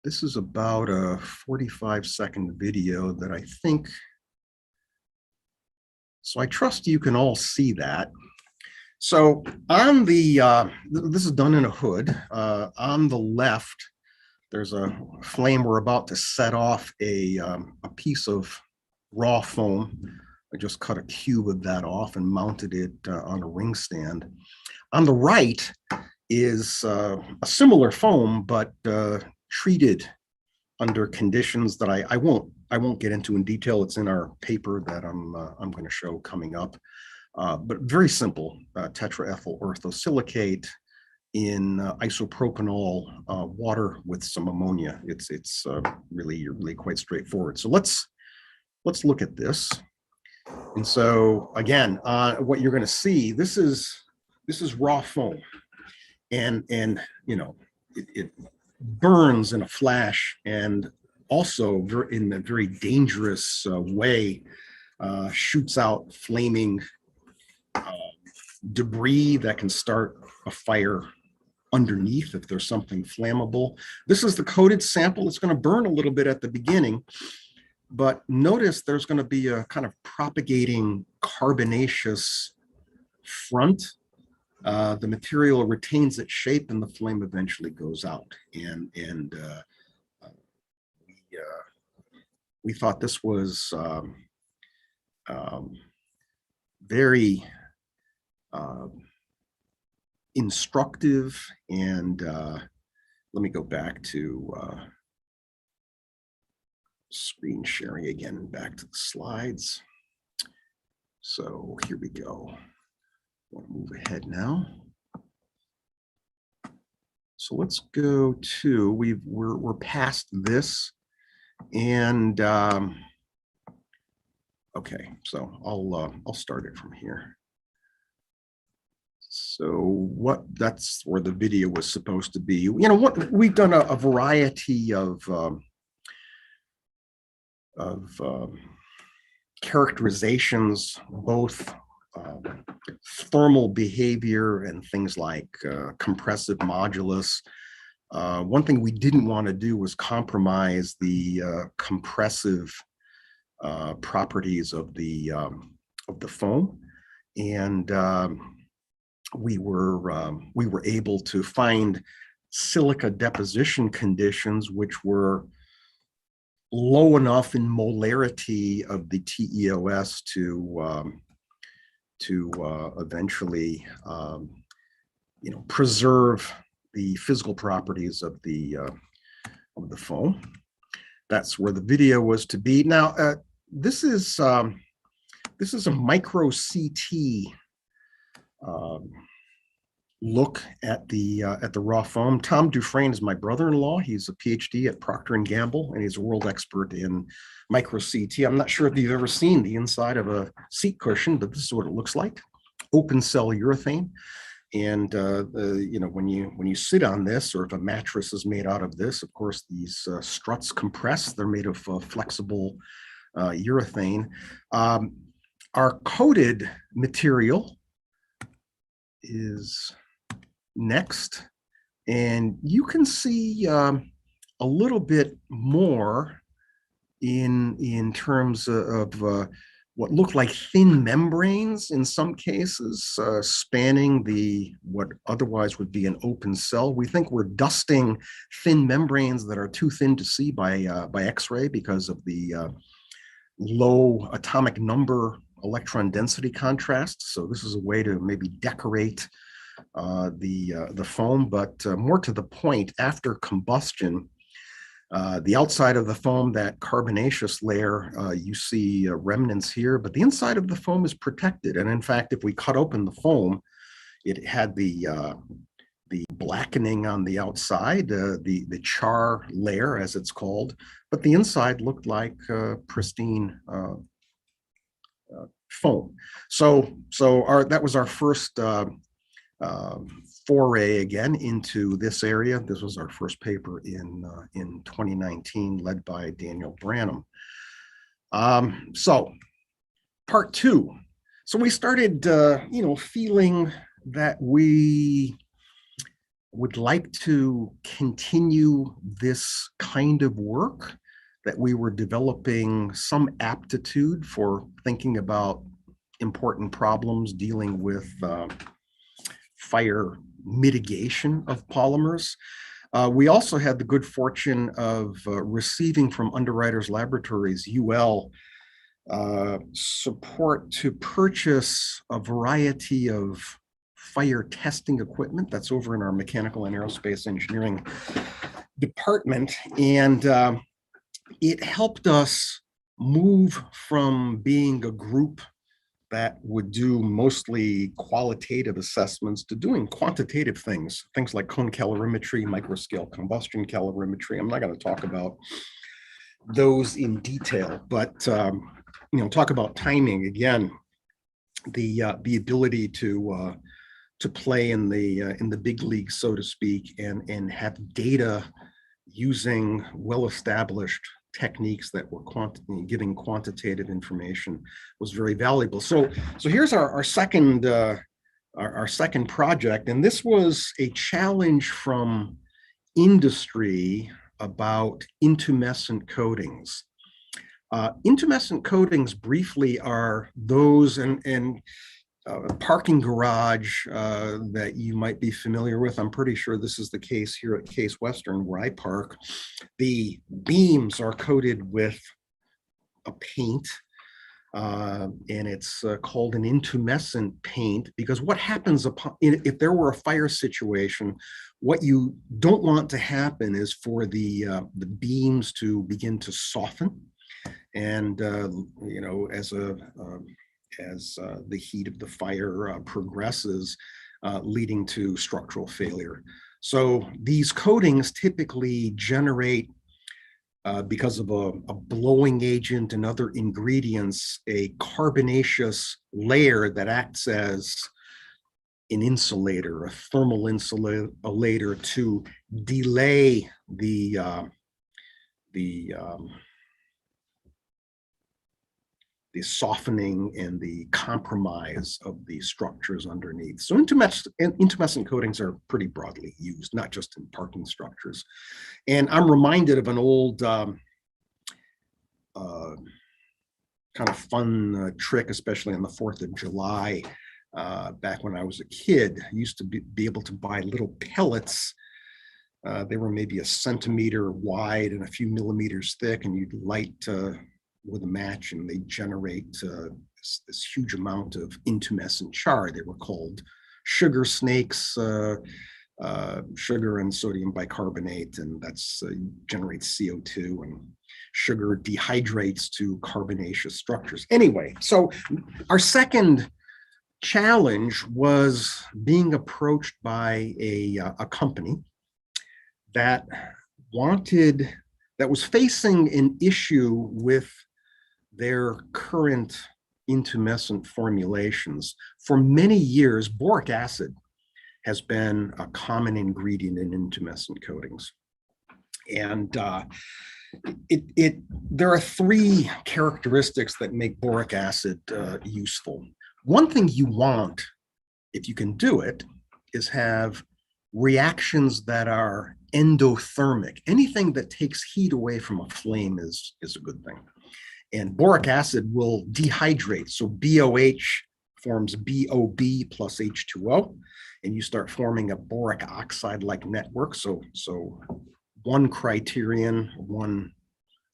This is about a 45-second video that I think, so I trust you can all see that. So on the, this is done in a hood. On the left, there's a flame. We're about to set off a piece of raw foam. I just cut a cube of that off and mounted it on a ring stand. On the right is a similar foam, but treated under conditions that I won't get into in detail. It's in our paper that I'm going to show coming up. But very simple, tetraethyl orthosilicate in isopropanol water with some ammonia. It's really quite straightforward. So let's look at this. And so again, what you're going to see, this is raw foam, and it burns in a flash, and also in a very dangerous way shoots out flaming debris that can start a fire underneath if there's something flammable. This is the coated sample. It's going to burn a little bit at the beginning, but notice there's going to be a kind of propagating carbonaceous front. The material retains its shape, and the flame eventually goes out. And we thought this was very instructive. And let me go back to screen sharing again, back to the slides. So here we go. I want to move ahead now. So let's go to, we're past this, and okay, so I'll start it from here. So that's where the video was supposed to be. You know what, we've done a variety of characterizations, both thermal behavior and things like compressive modulus. One thing we didn't want to do was compromise the compressive properties of the foam, and we were able to find silica deposition conditions which were low enough in molarity of the TEOS to eventually preserve the physical properties of the foam. That's where the video was to be. Now, this is a micro CT look at the raw foam. Tom Dufresne is my brother-in-law. He's a PhD at Procter & Gamble, and he's a world expert in micro CT. I'm not sure if you've ever seen the inside of a seat cushion, but this is what it looks like. Open cell urethane. And when you sit on this, or if a mattress is made out of this, of course, these struts compress. They're made of flexible urethane. Our coated material is next, and you can see a little bit more in terms of what look like thin membranes in some cases, spanning what otherwise would be an open cell. We think we're dusting thin membranes that are too thin to see by X-ray because of the low atomic number electron density contrast. So this is a way to maybe decorate the foam, but more to the point, after combustion, the outside of the foam, that carbonaceous layer, you see remnants here, but the inside of the foam is protected. And in fact, if we cut open the foam, it had the blackening on the outside, the char layer, as it's called, but the inside looked like pristine foam. So that was our first foray again into this area. This was our first paper in 2019, led by Daniel Branham. So part two. So we started, feeling that we would like to continue this kind of work, that we were developing some aptitude for thinking about important problems dealing with fire mitigation of polymers. We also had the good fortune of receiving from Underwriters Laboratories, UL, support to purchase a variety of fire testing equipment that's over in our mechanical and aerospace engineering department. And it helped us move from being a group that would do mostly qualitative assessments to doing quantitative things like cone calorimetry, microscale combustion calorimetry. I'm not going to talk about those in detail, but talk about timing again. The ability to play in the big league, so to speak, and have data using well-established techniques that were giving quantitative information was very valuable. So here's our second project, and this was a challenge from industry about intumescent coatings. Intumescent coatings briefly are those, and parking garage that you might be familiar with. I'm pretty sure this is the case here at Case Western where I park. The beams are coated with a paint. And it's called an intumescent paint, because what happens if there were a fire situation, what you don't want to happen is for the beams to begin to soften, and as the heat of the fire progresses, leading to structural failure. So these coatings typically generate, because of a blowing agent and other ingredients, a carbonaceous layer that acts as an insulator, a thermal insulator, to delay the softening and the compromise of the structures underneath. So intumescent coatings are pretty broadly used, not just in parking structures. And I'm reminded of an old kind of fun trick, especially on the 4th of July. Back when I was a kid, I used to be able to buy little pellets. They were maybe a centimeter wide and a few millimeters thick, and you'd light with a match, and they generate this huge amount of intumescent char. They were called sugar snakes, sugar and sodium bicarbonate, and that's generates CO2, and sugar dehydrates to carbonaceous structures. Anyway, so our second challenge was being approached by a company that was facing an issue with their current intumescent formulations. For many years, boric acid has been a common ingredient in intumescent coatings. And there are 3 characteristics that make boric acid useful. One thing you want, if you can do it, is have reactions that are endothermic. Anything that takes heat away from a flame is a good thing. And boric acid will dehydrate. So BOH forms BOB plus H2O, and you start forming a boric oxide-like network. So one criterion, one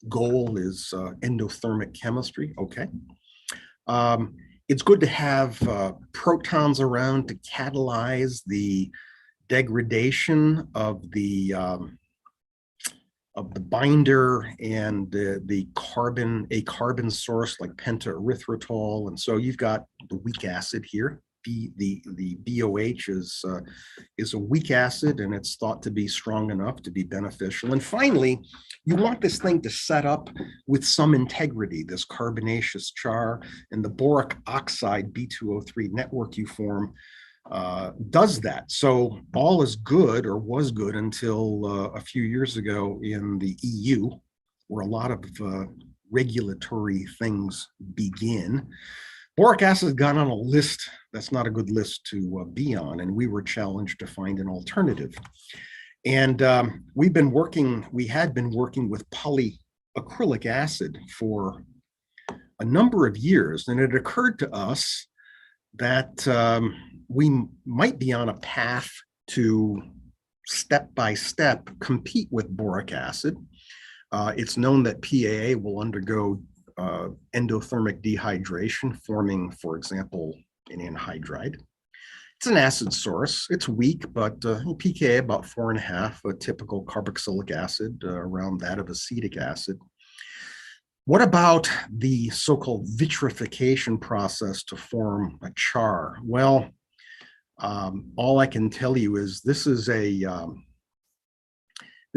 goal is endothermic chemistry. Okay. It's good to have protons around to catalyze the degradation of the binder and a carbon source like pentaerythritol. And so you've got the weak acid here. The BOH is a weak acid, and it's thought to be strong enough to be beneficial. And finally, you want this thing to set up with some integrity, this carbonaceous char, and the boric oxide B2O3 network you form does that. So all is good, or was good, until a few years ago in the EU, where a lot of regulatory things begin. Boric acid got on a list that's not a good list to be on, and we were challenged to find an alternative. And we had been working with polyacrylic acid for a number of years, and it occurred to us that we might be on a path to step-by-step compete with boric acid. It's known that PAA will undergo endothermic dehydration, forming, for example, an anhydride. It's an acid source. It's weak, but pKa about 4.5, a typical carboxylic acid, around that of acetic acid. What about the so-called vitrification process to form a char? Well, all I can tell you is this is a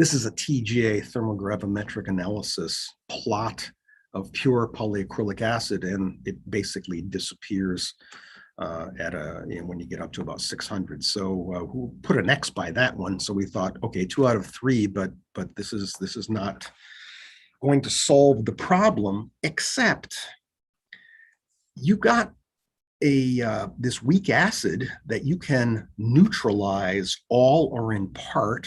TGA, thermogravimetric analysis plot of pure polyacrylic acid, and it basically disappears when you get up to about 600. So we'll put an X by that one. So we thought, okay, 2 out of 3, but this is not going to solve the problem, except you got this weak acid that you can neutralize all or in part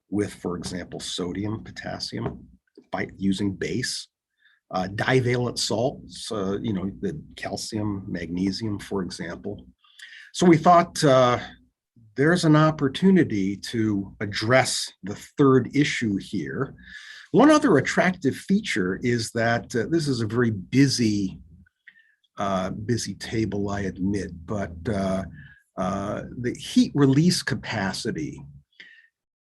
with, for example, sodium, potassium, by using base. Divalent salts, the calcium, magnesium, for example. So we thought there's an opportunity to address the third issue here. One other attractive feature is that this is a very busy busy table, I admit, but the heat release capacity,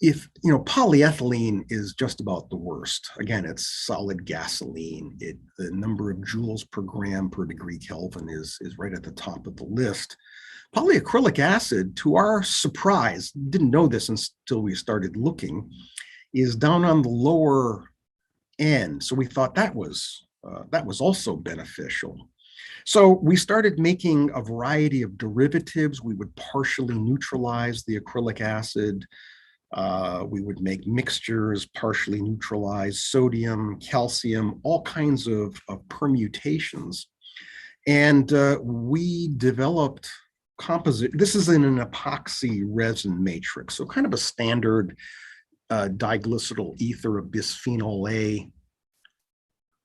if polyethylene is just about the worst. Again, it's solid gasoline. The number of joules per gram per degree Kelvin is right at the top of the list. Polyacrylic acid, to our surprise, didn't know this until we started looking, is down on the lower end. So we thought that was also beneficial. So we started making a variety of derivatives. We would partially neutralize the acrylic acid. We would make mixtures, partially neutralize sodium, calcium, all kinds of permutations. And we developed composite. This is in an epoxy resin matrix, so kind of a standard diglycerol ether of bisphenol A,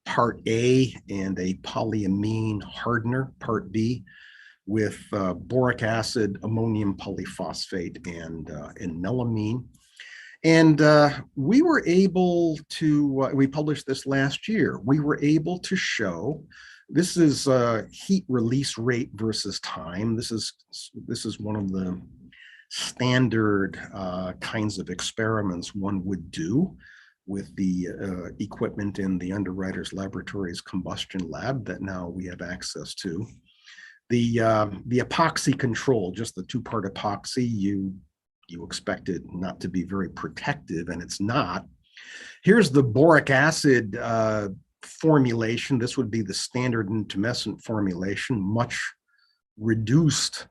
part A, and a polyamine hardener, part B, with boric acid, ammonium polyphosphate, and melamine. And we were able to, we published this last year, we were able to show, this is heat release rate versus time. This is one of the standard kinds of experiments one would do with the equipment in the Underwriters Laboratories combustion lab that now we have access to. The epoxy control, just the two-part epoxy, you expect it not to be very protective, and it's not. Here's the boric acid formulation. This would be the standard intumescent formulation, much reduced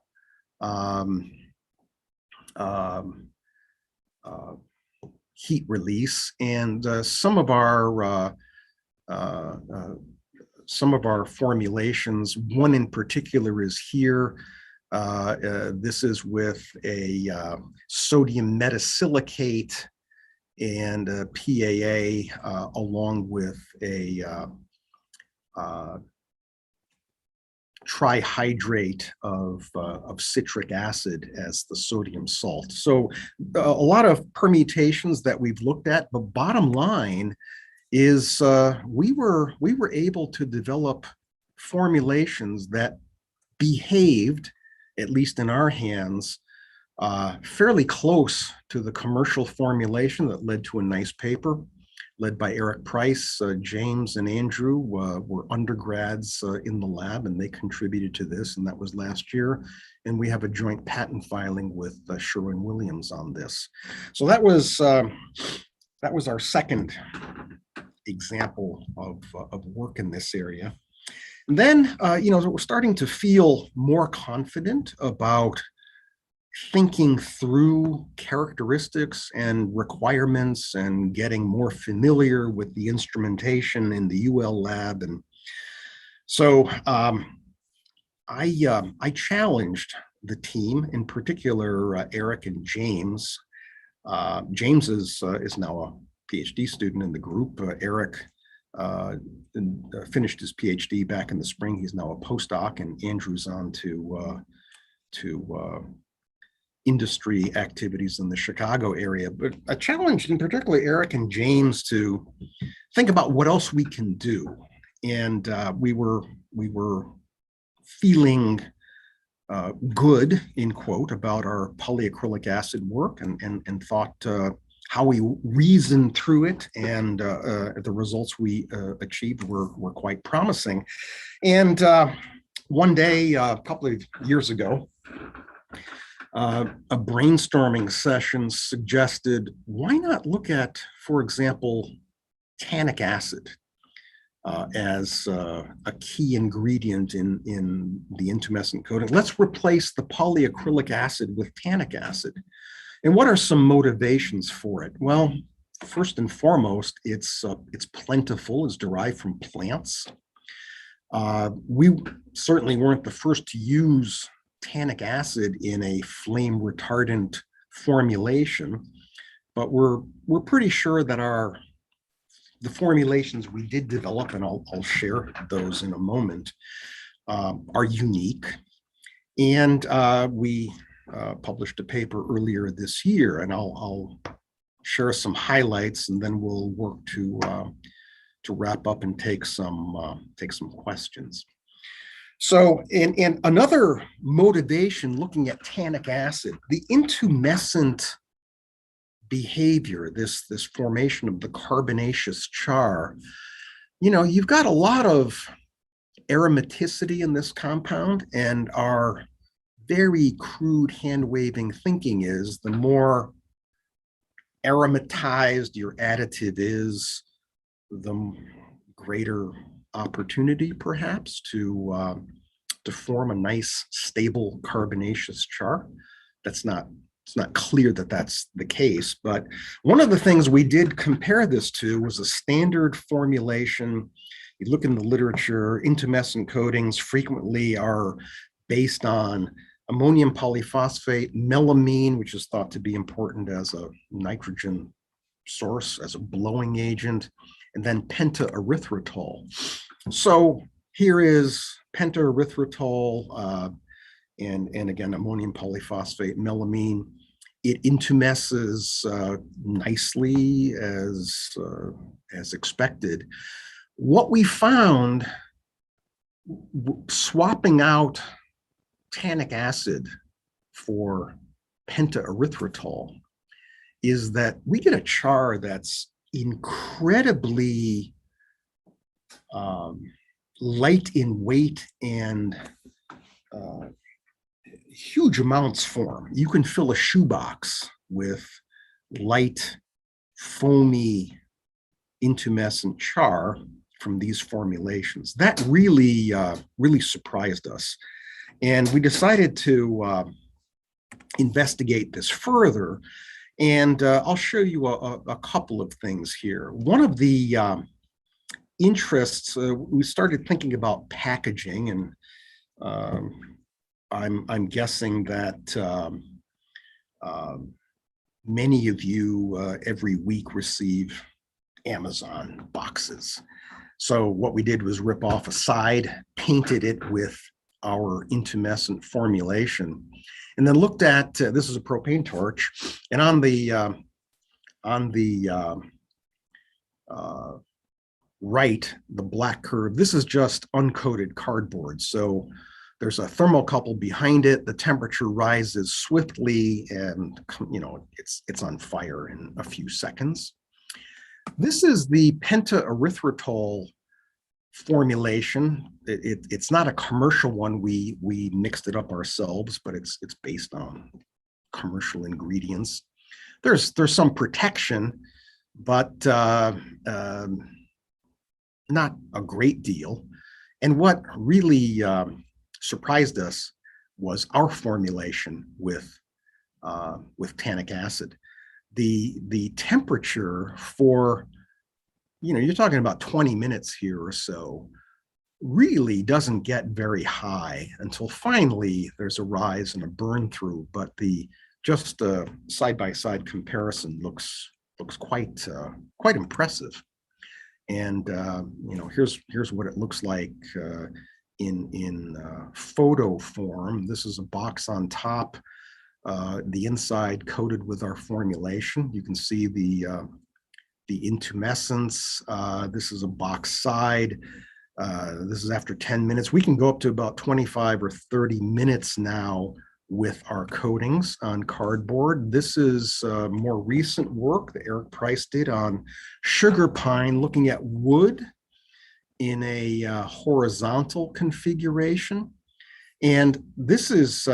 heat release, and some of our formulations, one in particular is here. This is with a sodium metasilicate and a PAA along with a trihydrate of citric acid as the sodium salt. So a lot of permutations that we've looked at, but bottom line is we were able to develop formulations that behaved, at least in our hands, fairly close to the commercial formulation that led to a nice paper led by Eric Price. James and Andrew were undergrads in the lab, and they contributed to this, and that was last year. And we have a joint patent filing with Sherwin-Williams on this. So that was our second example of work in this area. And then, we're starting to feel more confident about thinking through characteristics and requirements and getting more familiar with the instrumentation in the UL lab. And so I challenged the team, in particular, Eric and James. James is now a PhD student in the group. Eric finished his PhD back in the spring. He's now a postdoc, and Andrew's on to industry activities in the Chicago area. But I challenged, in particular, Eric and James to think about what else we can do. And we were feeling good, in quote, about our polyacrylic acid work, and thought how we reasoned through it, and the results we achieved were quite promising. And one day, a couple of years ago, a brainstorming session suggested, why not look at, for example, tannic acid as a key ingredient in the intumescent coating. Let's replace the polyacrylic acid with tannic acid. And what are some motivations for it? Well, first and foremost, it's plentiful, it's derived from plants. We certainly weren't the first to use tannic acid in a flame retardant formulation, but we're pretty sure that the formulations we did develop, and I'll share those in a moment, are unique. And we published a paper earlier this year, and I'll share some highlights, and then we'll work to wrap up and take some questions. So in another motivation looking at tannic acid, the intumescent behavior, this formation of the carbonaceous char, you've got a lot of aromaticity in this compound, and our very crude hand-waving thinking is the more aromatized your additive is, the greater opportunity perhaps to form a nice stable carbonaceous char. It's not clear that that's the case, but one of the things we did compare this to was a standard formulation. You look in the literature, intumescent coatings frequently are based on ammonium polyphosphate, melamine, which is thought to be important as a nitrogen source, as a blowing agent, and then pentaerythritol. So here is pentaerythritol, and again, ammonium polyphosphate, melamine. It intumesces nicely as expected. What we found, swapping out tannic acid for pentaerythritol, is that we get a char that's incredibly light in weight and huge amounts form. You can fill a shoebox with light, foamy, intumescent char from these formulations. That really, really surprised us. And we decided to investigate this further. And I'll show you a couple of things here. One of the interests, we started thinking about packaging, and I'm guessing that many of you every week receive Amazon boxes. So what we did was rip off a side, painted it with our intumescent formulation, and then looked at, this is a propane torch, and on the right, the black curve, this is just uncoated cardboard. So there's a thermocouple behind it. The temperature rises swiftly, and it's on fire in a few seconds. This is the pentaerythritol formulation. It's not a commercial one. We mixed it up ourselves, but it's based on commercial ingredients. There's some protection, but not a great deal. And what really surprised us was our formulation with tannic acid. The temperature for, you're talking about 20 minutes here or so, really doesn't get very high until finally there's a rise and a burn through. But just a side-by-side comparison looks quite impressive. And here's what it looks like in photo form. This is a box on top, the inside coated with our formulation. You can see the intumescence. This is a box side. This is after 10 minutes. We can go up to about 25 or 30 minutes now with our coatings on cardboard. This is more recent work that Eric Price did on sugar pine, looking at wood in a horizontal configuration. And this is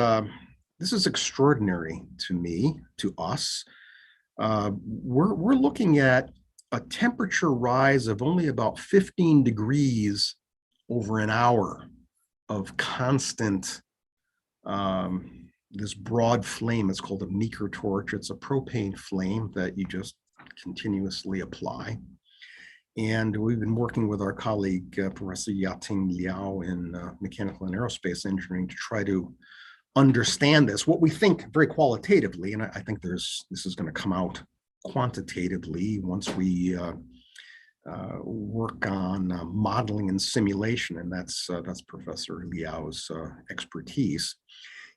extraordinary to me, to us. We're looking at a temperature rise of only about 15 degrees over an hour of constant, this broad flame. It's called a Meeker torch. It's a propane flame that you just continuously apply. And we've been working with our colleague, Professor Yating Liao in mechanical and aerospace engineering to try to understand this, what we think very qualitatively. And I think this is going to come out quantitatively once we work on modeling and simulation. And that's Professor Liao's expertise,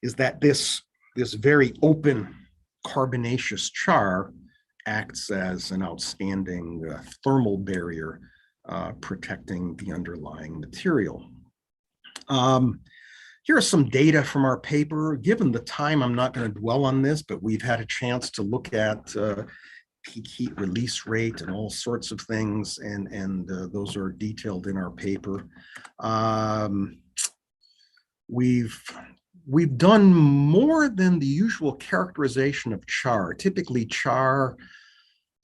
is that this very open carbonaceous char acts as an outstanding thermal barrier protecting the underlying material. Here are some data from our paper. Given the time, I'm not going to dwell on this, but we've had a chance to look at peak heat release rate and all sorts of things, and those are detailed in our paper. We've done more than the usual characterization of char. Typically, char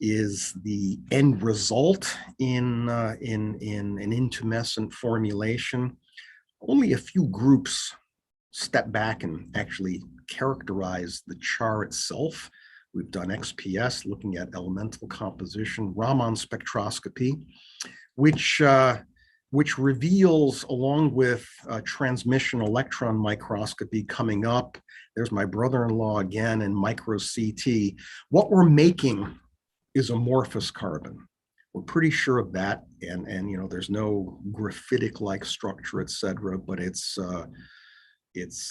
is the end result in an intumescent formulation. Only a few groups step back and actually characterize the char itself. We've done XPS, looking at elemental composition, Raman spectroscopy, which reveals, along with transmission electron microscopy coming up, there's my brother-in-law again, and micro CT, what we're making is amorphous carbon. We're pretty sure of that, and you know, there's no graphitic-like structure, et cetera, but it's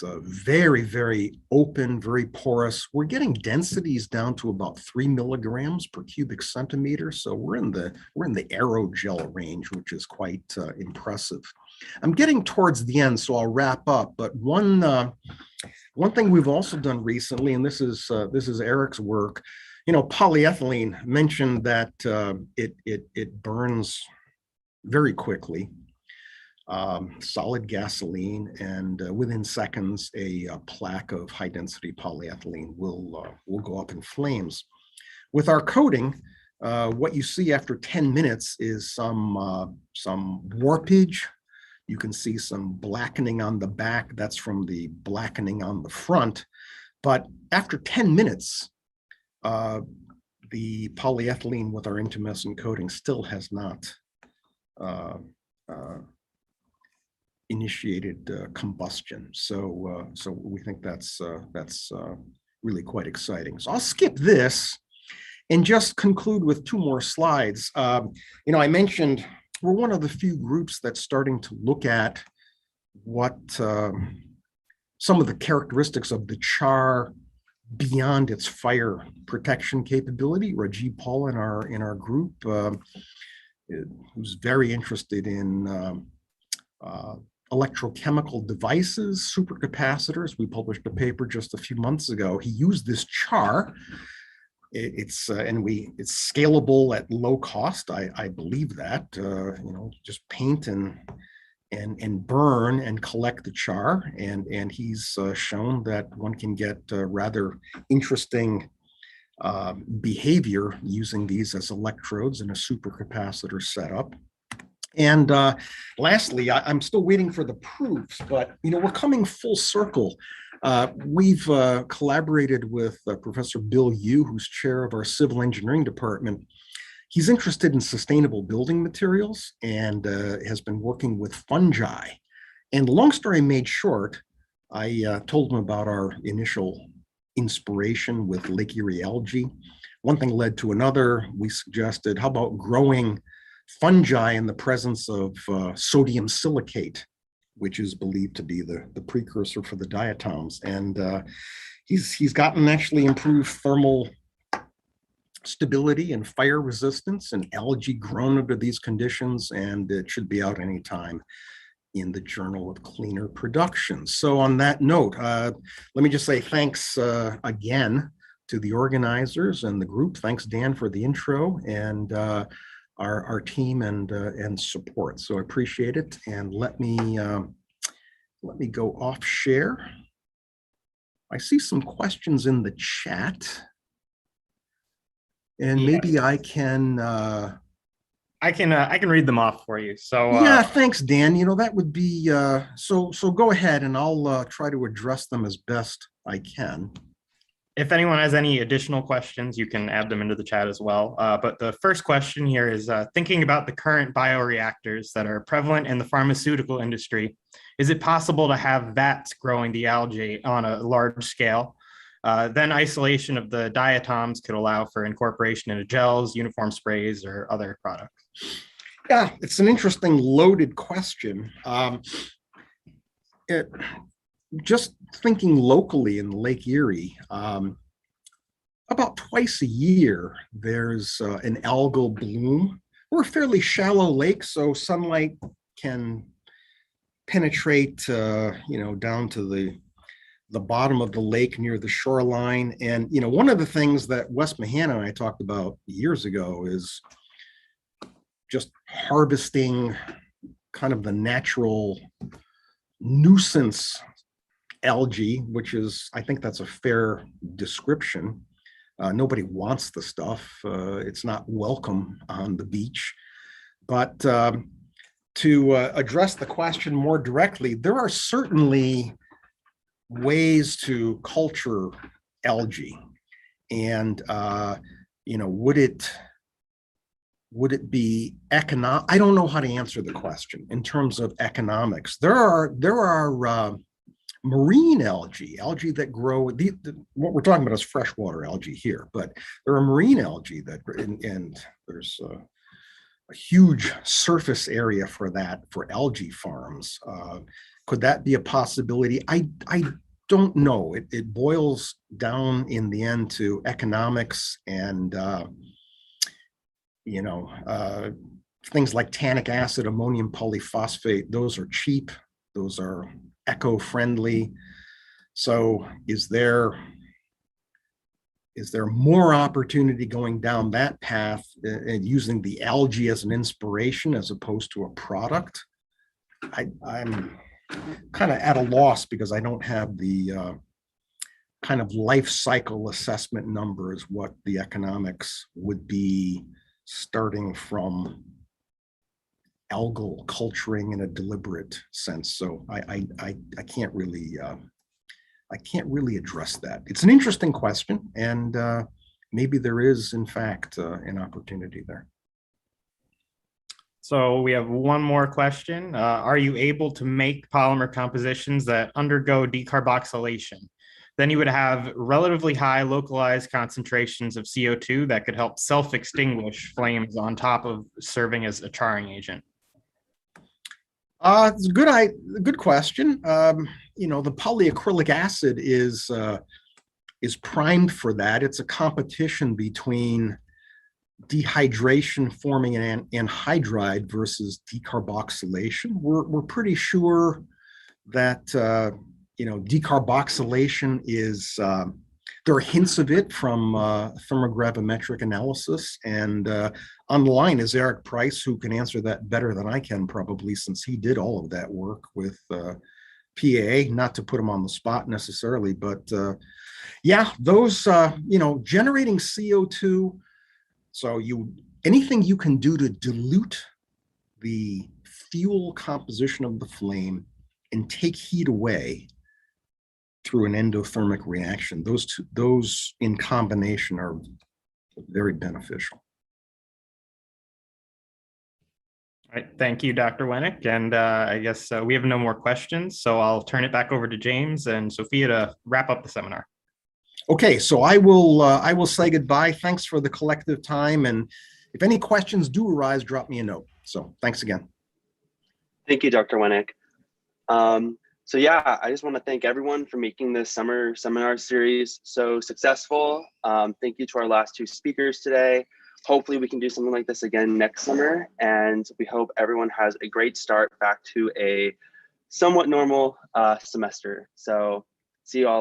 very, very open, very porous. We're getting densities down to about 3 milligrams per cubic centimeter, so we're in the aerogel range, which is quite impressive. I'm getting towards the end, so I'll wrap up. But one thing we've also done recently, and this is Eric's work. You know, polyethylene mentioned that it burns very quickly, solid gasoline, and within seconds, a plaque of high density polyethylene will go up in flames. With our coating, what you see after 10 minutes is some warpage. You can see some blackening on the back. That's from the blackening on the front. But after 10 minutes, the polyethylene with our intumescent coating still has not initiated combustion. So we think that's really quite exciting. So I'll skip this and just conclude with 2 more slides. You know, I mentioned we're one of the few groups that's starting to look at what some of the characteristics of the char beyond its fire protection capability. Rajiv Paul in our group, who's very interested in electrochemical devices, supercapacitors. We published a paper just a few months ago. He used this char. It's scalable at low cost. I believe that. You know, just paint and burn and collect the char, and he's shown that one can get rather interesting behavior using these as electrodes in a supercapacitor setup. And lastly, I'm still waiting for the proofs, but you know, we're coming full circle. We've collaborated with Professor Bill Yu, who's chair of our civil engineering department. He's interested in sustainable building materials and has been working with fungi. And long story made short, I told him about our initial inspiration with Lake Erie algae. One thing led to another. We suggested, how about growing fungi in the presence of sodium silicate, which is believed to be the precursor for the diatoms. And he's gotten actually improved thermal stability and fire resistance and algae grown under these conditions, and it should be out anytime in the Journal of Cleaner Production. So on that note, let me just say thanks again to the organizers and the group. Thanks, Dan, for the intro, and our team and support. So I appreciate it. And let me go off share. I see some questions in the chat. And maybe I can read them off for you. So yeah, thanks, Dan. You know, that would be so go ahead, and I'll try to address them as best I can. If anyone has any additional questions, you can add them into the chat as well. But the first question here is thinking about the current bioreactors that are prevalent in the pharmaceutical industry, is it possible to have vats growing the algae on a large scale? Then isolation of the diatoms could allow for incorporation into gels, uniform sprays, or other products. Yeah, it's an interesting loaded question. Just thinking locally in Lake Erie, about twice a year, there's an algal bloom. We're a fairly shallow lake, so sunlight can penetrate, down to the bottom of the lake near the shoreline. And, one of the things that Wes Mahan and I talked about years ago is just harvesting kind of the natural nuisance algae, which is, I think that's a fair description. Nobody wants the stuff. It's not welcome on the beach. But to address the question more directly, there are certainly ways to culture algae. And, would it be economic? I don't know how to answer the question in terms of economics. There are marine algae that grow. What we're talking about is freshwater algae here, but there are marine algae and there's a huge surface area for that, for algae farms. Could that be a possibility? I don't know. It boils down in the end to economics and things like tannic acid, ammonium polyphosphate. Those are cheap. Those are eco-friendly. So is there more opportunity going down that path and using the algae as an inspiration as opposed to a product? I'm kind of at a loss because I don't have the kind of life cycle assessment numbers, what the economics would be starting from algal culturing in a deliberate sense. So I can't really address that. It's an interesting question, and maybe there is, in fact, an opportunity there. So we have one more question. Are you able to make polymer compositions that undergo decarboxylation? Then you would have relatively high localized concentrations of CO2 that could help self-extinguish flames on top of serving as a charring agent. It's a good question. The polyacrylic acid is primed for that. It's a competition between dehydration forming an anhydride versus decarboxylation. We're pretty sure that decarboxylation is there are hints of it from thermogravimetric analysis. And on the line is Eric Price, who can answer that better than I can probably, since he did all of that work with PAA, not to put him on the spot necessarily, but those, generating CO2. So anything you can do to dilute the fuel composition of the flame and take heat away through an endothermic reaction, those in combination are very beneficial. All right, thank you, Dr. Wennick. And I guess we have no more questions, so I'll turn it back over to James and Sophia to wrap up the seminar. Okay, so I will say goodbye. Thanks for the collective time, and if any questions do arise, drop me a note. So thanks again. Thank you, Dr. Wennick. So yeah, I just want to thank everyone for making this summer seminar series so successful. Thank you to our last two speakers today. Hopefully we can do something like this again next summer, and we hope everyone has a great start back to a somewhat normal semester. So see you all later.